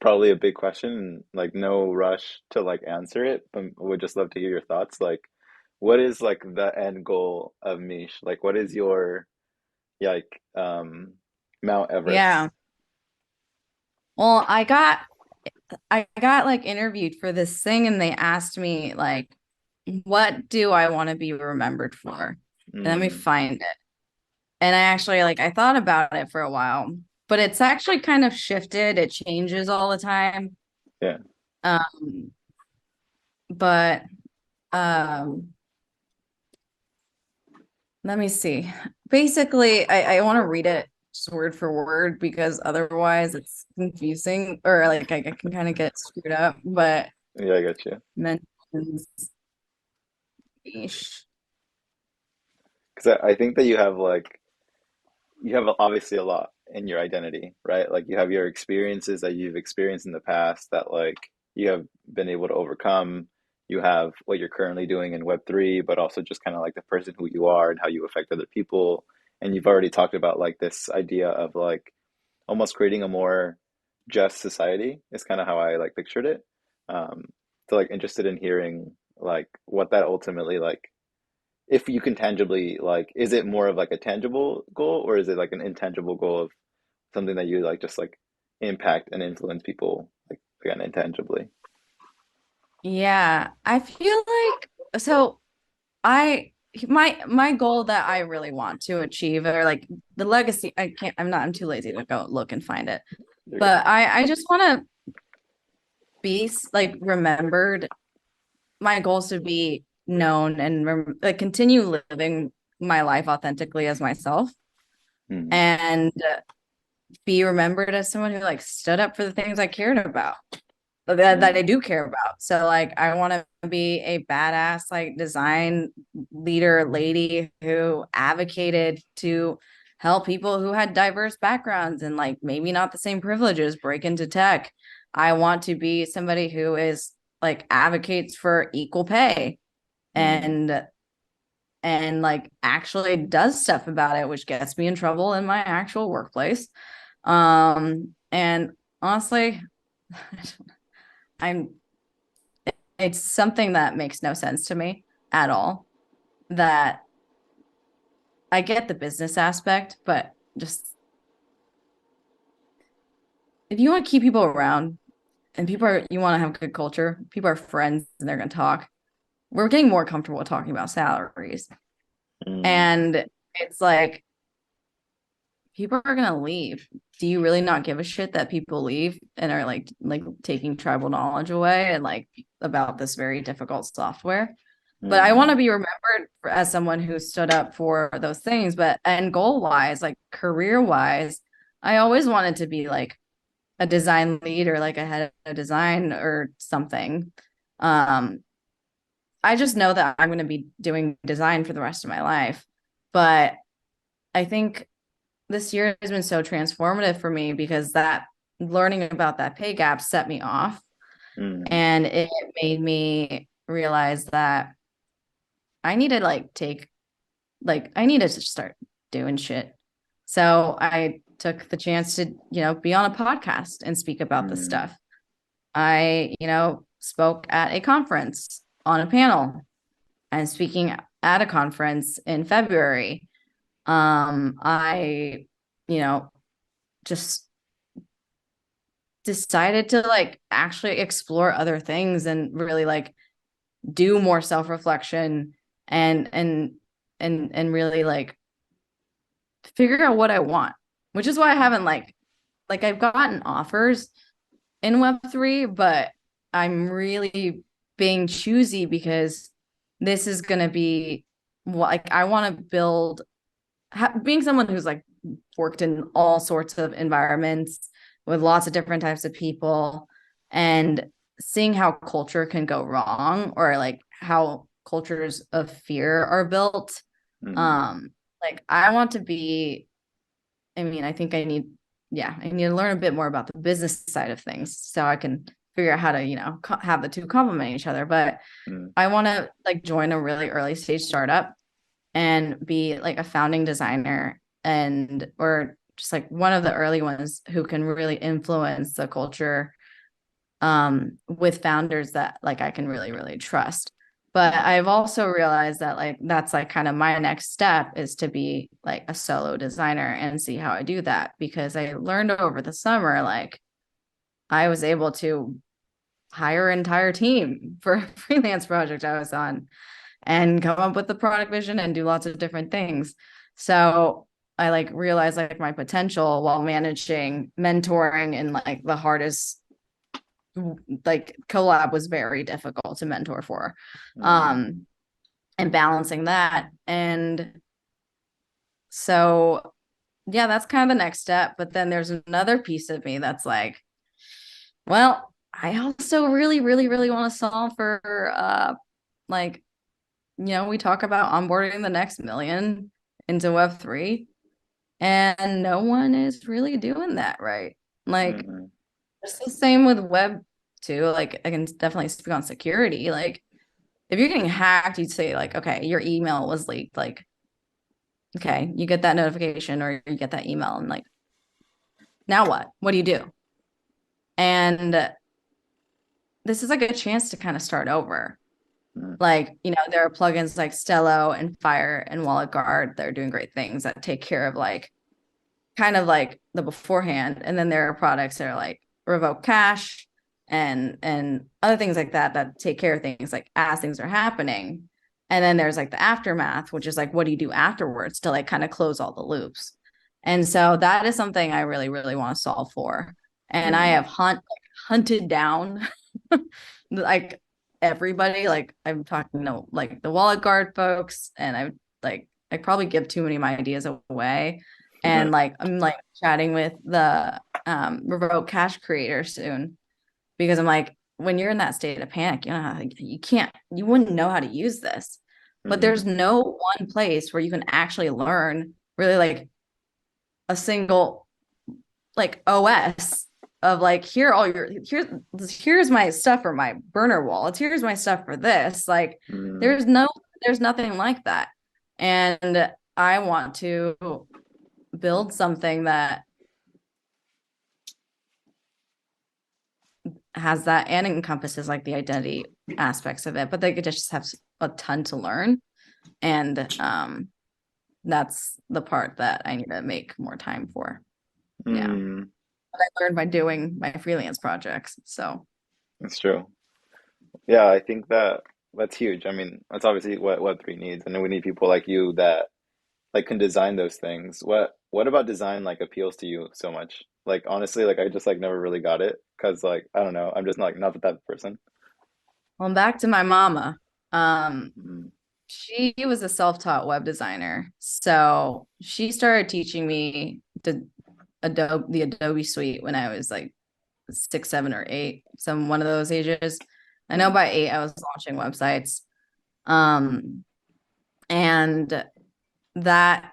probably a big question, and like no rush to like answer it, but would just love to hear your thoughts. Like, what is like the end goal of Mish? Like, what is your like Mount Everest? Yeah. Well, I got like interviewed for this thing and they asked me like what do I want to be remembered for? And let me Mm. find it. And I actually like I thought about it for a while, but it's actually kind of shifted. It changes all the time. Yeah. Um, but um let me see. Basically, I want to read it just word for word because otherwise it's confusing or like I can kind of get screwed up. But Yeah, I got you. mentions niche. Because I think that you have obviously a lot in your identity, right? Like you have your experiences that you've experienced in the past that like you have been able to overcome. You have what you're currently doing in Web3, but also just kind of like the person who you are and how you affect other people. And you've already talked about like this idea of like almost creating a more just society is kind of how I like pictured it. Um, so like interested in hearing like what that ultimately like if you can tangibly like is it more of like a tangible goal or is it like an intangible goal of something that you like just like impact and influence people like again intangibly. Yeah, I feel like so I my goal that I really want to achieve or like the legacy I'm too lazy to go look and find it. You're good. But I just want to be like remembered. My goal is to be known and like continue living my life authentically as myself Mm, and be remembered as someone who like stood up for the things I cared about. That I mm, do care about. So like I want to be a badass like design leader lady who advocated to help people who had diverse backgrounds and like maybe not the same privileges break into tech. I want to be somebody who is like advocates for equal pay mm, and like actually does stuff about it which gets me in trouble in my actual workplace. And honestly I'm it's something that makes no sense to me at all. That I get the business aspect, but just if you want to keep people around and you want to have good culture, people are friends and they're going to talk. We're getting more comfortable talking about salaries. mm, And it's like people are gonna leave. Do you really not give a shit that people leave and are like taking tribal knowledge away and like about this very difficult software? But I want Mm, to be remembered as someone who stood up for those things. But and goal wise, like career wise, I always wanted to be like a design lead or like a head of design or something. Um, I just know that I'm going to be doing design for the rest of my life. But I think this year has been so transformative for me because that learning about that pay gap set me off mm, and it made me realize that I need to I need to start doing shit. So I took the chance to, be on a podcast and speak about this mm, stuff. I, spoke at a conference on a panel and speaking at a conference in February. I, you know, just decided to like actually explore other things and really like do more self-reflection and and really like figure out what I want, which is why I haven't like I've gotten offers in Web3, but I'm really being choosy because this is going to be like I want to build being someone who's like worked in all sorts of environments with lots of different types of people and seeing how culture can go wrong or like how cultures of fear are built. mm, um like I want to be, I mean, I think I need to learn a bit more about the business side of things so I can figure out how to, have the two complement each other. But mm, I want to like join a really early stage startup and be like a founding designer and or just like one of the early ones who can really influence the culture with founders that like I can really really trust. But mm, I've also realized that like that's like kind of my next step is to be like a solo designer and see how I do that because I learned over the summer like I was able to hire an entire team for a freelance project I was on and come up with the product vision and do lots of different things. So I like realized like my potential while managing mentoring and like the hardest like collab was very difficult to mentor for. mm, Um and balancing that. And so yeah, that's kind of the next step. But then there's another piece of me that's like, well, I also really, really, really want to solve for like we talk about onboarding the next million into Web3, and no one is really doing that right. Like, mm, it's the same with Web 2. Like, I can definitely speak on security. Like, if you're getting hacked, you'd say, like, okay, your email was leaked. Like, okay, you get that notification or you get that email, and like, now what? What do you do? And this is like a chance to kind of start over. mm, Like, there are plugins like Stello and Fire and Wallet Guard that are doing great things that take care of like kind of like the beforehand. And then there are products that are like revoke cache and other things like that that take care of things like as things are happening. And then there's like the aftermath, which is like what do you do afterwards to like kind of close all the loops. And so that is something I really, really want to solve for. And I mm, have hunted down like everybody. Like I'm talking to like the wallet guard folks, and I probably give too many of my ideas away. And like I'm like chatting with the remote cache creator soon because I'm like, when you're in that state of panic, you wouldn't know how to use this. But there's mm, no one place where you can actually learn really like a single like OS of like here's my stuff for my burner wallets. Here's my stuff for this. Like mm, there's nothing like that. And I want to build something that has that and encompasses like the identity aspects of it, but they could just have a ton to learn. And that's the part that I need to make more time for. Yeah. mm. But I learned by doing my freelance projects. So It's true. Yeah, I think that that's huge. I mean, that's obviously what Web3 needs, and then we need people like you that like can design those things. what about design like appeals to you so much? Like honestly, like I just like never really got it because like I don't know, I'm just not the type of person. Well, back to my mama. Um, Mm, she was a self-taught web designer. So she started teaching me the Adobe suite when I was like 6, 7, or 8, some one of those ages. I know mm, by 8 I was launching websites. Um, and that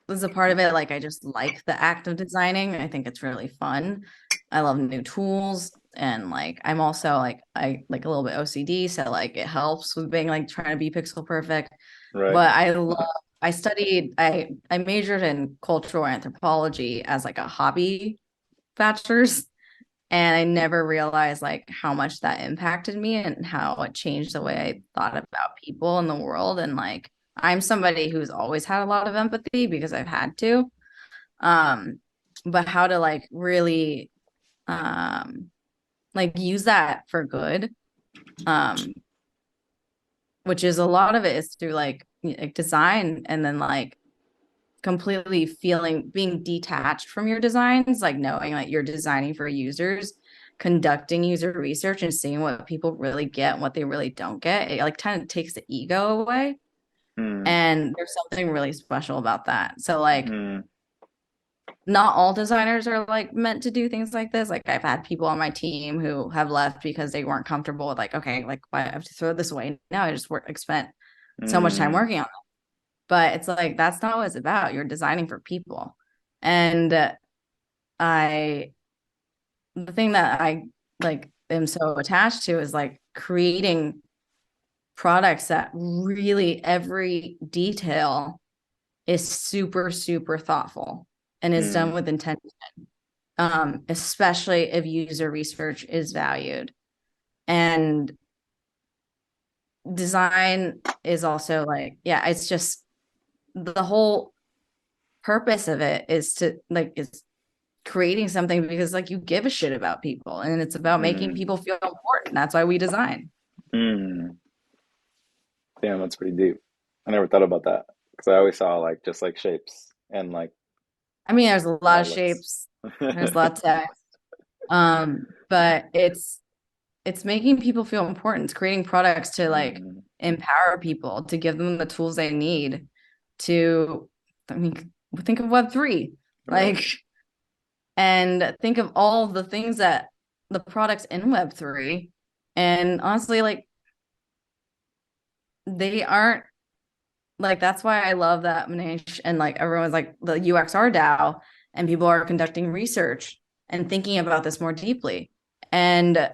was a part of it. Like I just like the act of designing. I think it's really fun. I love new tools. And like I'm also like I like a little bit OCD, so like it helps with being like trying to be pixel perfect. right. But I majored in cultural anthropology as like a hobby bachelor's, and I never realized like how much that impacted me and how it changed the way I thought about people in the world. And like I'm somebody who's always had a lot of empathy because I've had to. Um, but how to like really like use that for good. Um, which is a lot of it is through like design, and then like completely feeling being detached from your designs, like knowing like you're designing for users, conducting user research and seeing what people really get and what they really don't get. It like kind of takes the ego away. Mm, And there's something really special about that. So like mm, not all designers are like meant to do things like this. Like I've had people on my team who have left because they weren't comfortable with like, okay, like why I have to throw this away now. I just like spent so much time mm, working on it. But it's like that's not what it's about. You're designing for people. And I the thing that I like am so attached to is like creating products that really every detail is super, super thoughtful and is done mm, with intention. Especially if user research is valued. And design is also like, yeah, it's just the whole purpose of it is to like is creating something because like you give a shit about people and it's about making mm, people feel important. That's why we design. mm. Damn, that's pretty deep. I never thought about that because I always saw like just like shapes and like I mean, there's a lot of tablets. shapes, there's lots of text. But it's making people feel important. It's creating products to like Mm, empower people, to give them the tools they need to, I mean, think of Web3, right. like, and think of all the things that the products in Web3. And honestly, like, they aren't like, that's why I love that Manish and like everyone's like the UXR DAO, and people are conducting research and thinking about this more deeply. And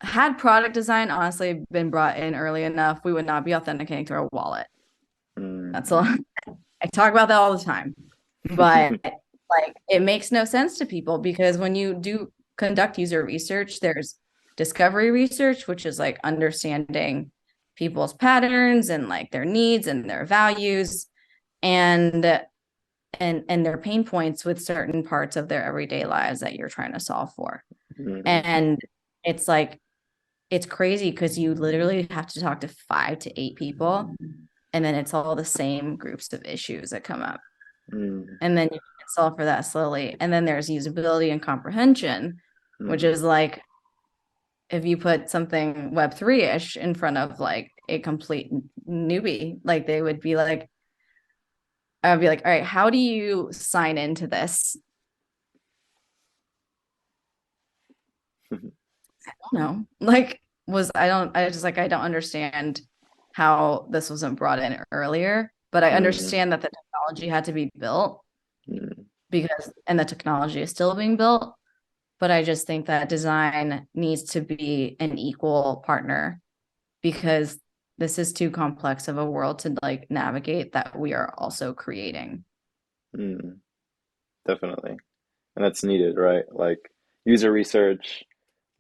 had product design honestly been brought in early enough, we would not be authenticating through a wallet. That's a Mm. lot. I talk about that all the time, but like it makes no sense to people because when you do conduct user research, there's discovery research, which is like understanding people's patterns and like their needs and their values and and their pain points with certain parts of their everyday lives that you're trying to solve for. Mm, And it's like it's crazy because you literally have to talk to 5 to 8 people, and then it's all the same groups of issues that come up. mm, And then you can solve for that slowly. And then there's usability and comprehension, which mm, is like if you put something Web3-ish in front of like a complete newbie, like they would be like, I would be like, all right, how do you sign into this? I don't know. Like, I just like, I don't understand how this wasn't brought in earlier, but I mm, understand that the technology had to be built mm, because, and the technology is still being built. But I just think that design needs to be an equal partner because this is too complex of a world to like navigate that we are also creating. mm. Definitely. And that's needed, right? Like user research,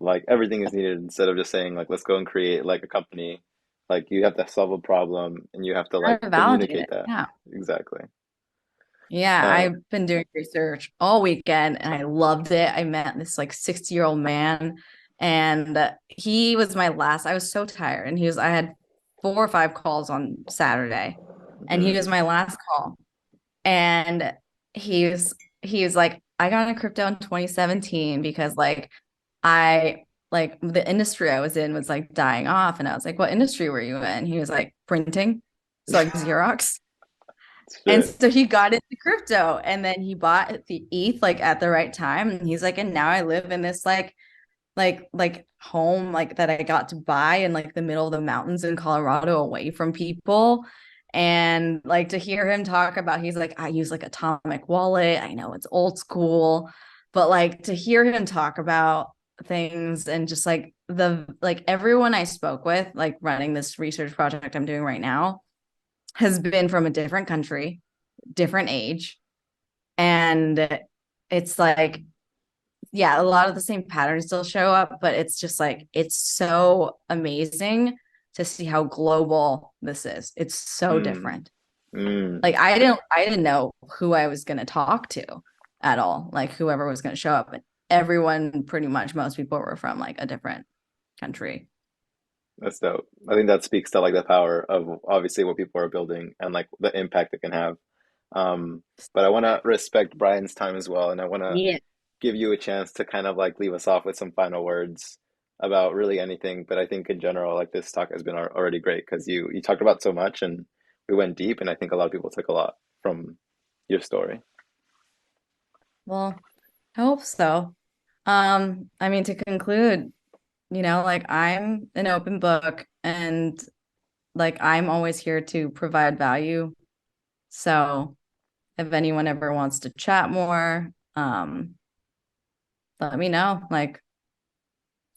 like everything is needed instead of just saying like let's go and create like a company. Like you have to solve a problem and you have to like How to validate communicate it. that. Yeah. Exactly. Yeah, Uh, I've been doing research all weekend and I loved it. I met this like 60-year-old man, and he was my last. I was so tired, and I had 4 or 5 calls on Saturday, and he was mm, my last call. And he was he was like, I got into crypto in 2017 because I like the industry I was in was like dying off. And I was like, what industry were you in? He was like, printing. So like Xerox. And Shit. so he got into crypto and then he bought the ETH like at the right time. And he's like, and now I live in this like home like that I got to buy in like the middle of the mountains in Colorado away from people. And like to hear him talk about, he's like, I use like atomic wallet. I know it's old school, but like to hear him talk about things and just like the like everyone I spoke with, like running this research project I'm doing right now, has been from a different country, different age. And it's like yeah, a lot of the same patterns still show up, but it's just like it's so amazing to see how global this is. It's so Mm, different. mm. Like I didn't know who I was going to talk to at all, like whoever was going to show up. But everyone, pretty much most people were from like a different country. That's dope. I think that speaks to like the power of obviously what people are building and like the impact it can have. Um, but I want to respect Brian's time as well, and I want to Yeah. give you a chance to kind of like leave us off with some final words about really anything. But I think in general, like this talk has been already great because you talked about so much and we went deep, and I think a lot of people took a lot from your story. Well, I hope so. I mean, to conclude, like I'm an open book and like I'm always here to provide value. So if anyone ever wants to chat more, let me know. Like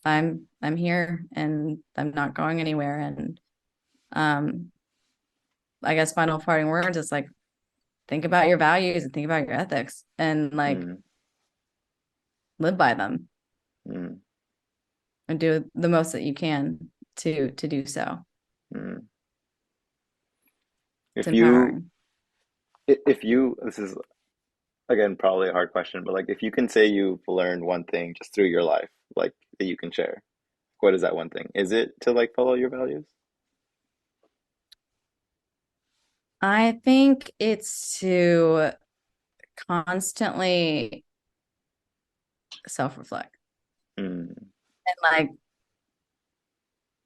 I'm here and I'm not going anywhere. And um, I guess final parting words is like think about your values and think about your ethics and like Mm, live by them mm, and do the most that you can to do so. mm. It's If you, empowering. if you, this is again probably a hard question, but like if you can say you've learned one thing just through your life, like that you can share, what is that one thing? Is it to like follow your values? I think it's to constantly self-reflect Mm, and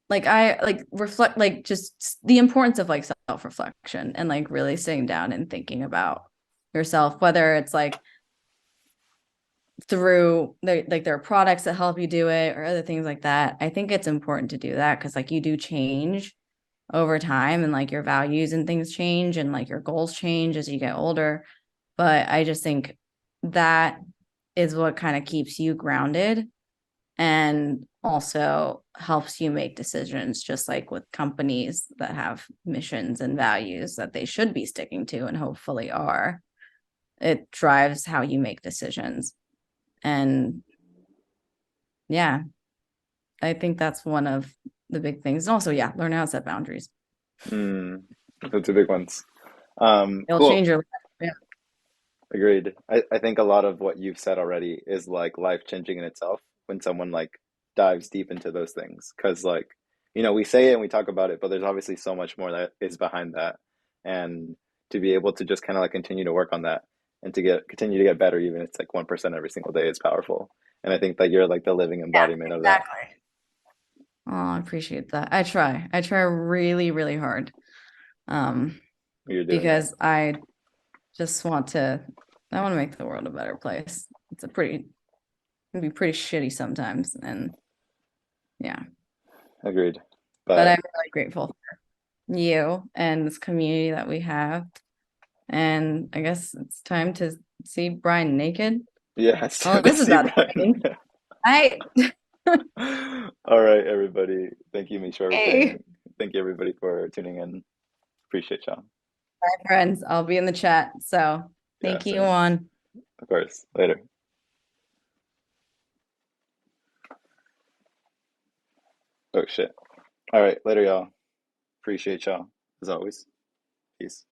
like I like reflect like just the importance of like self-reflection and like really sitting down and thinking about yourself, whether it's like through like there are products that help you do it or other things like that. I think it's important to do that because like you do change over time and like your values and things change and like your goals change as you get older. But I just think that is what kind of keeps you grounded and also helps you make decisions, just like with companies that have missions and values that they should be sticking to and hopefully are. It drives how you make decisions. And yeah, I think that's one of the big things. And also, yeah, learn how to set boundaries. mm. Those are big ones. It'll Cool. change your life. Yeah. Agreed. I think a lot of what you've said already is like life changing in itself when someone like dives deep into those things. Because like, we say it and we talk about it, but there's obviously so much more that is behind that. And to be able to just kind of like continue to work on that and to continue to get better, even if it's like 1% every single day is powerful. And I think that you're like the living Yeah, embodiment of that. exactly. Oh, I appreciate that. I try. I try really, really hard. Um, You're doing it. because I want to make the world a better place. It can be pretty shitty sometimes. And yeah, Agreed. but But I'm really grateful for you and this community that we have. And I guess it's time to see Brian naked. yeah, it's Oh, time to this is see about Brian. thing. I All right, everybody. Thank you, Meesh, for Hey, everything. Thank you, everybody, for tuning in. Appreciate y'all. bye, friends. I'll be in the chat. So Yeah, thank you, same. on. Of course. Later. Oh, shit. All right. Later, y'all. Appreciate y'all, as always. Peace.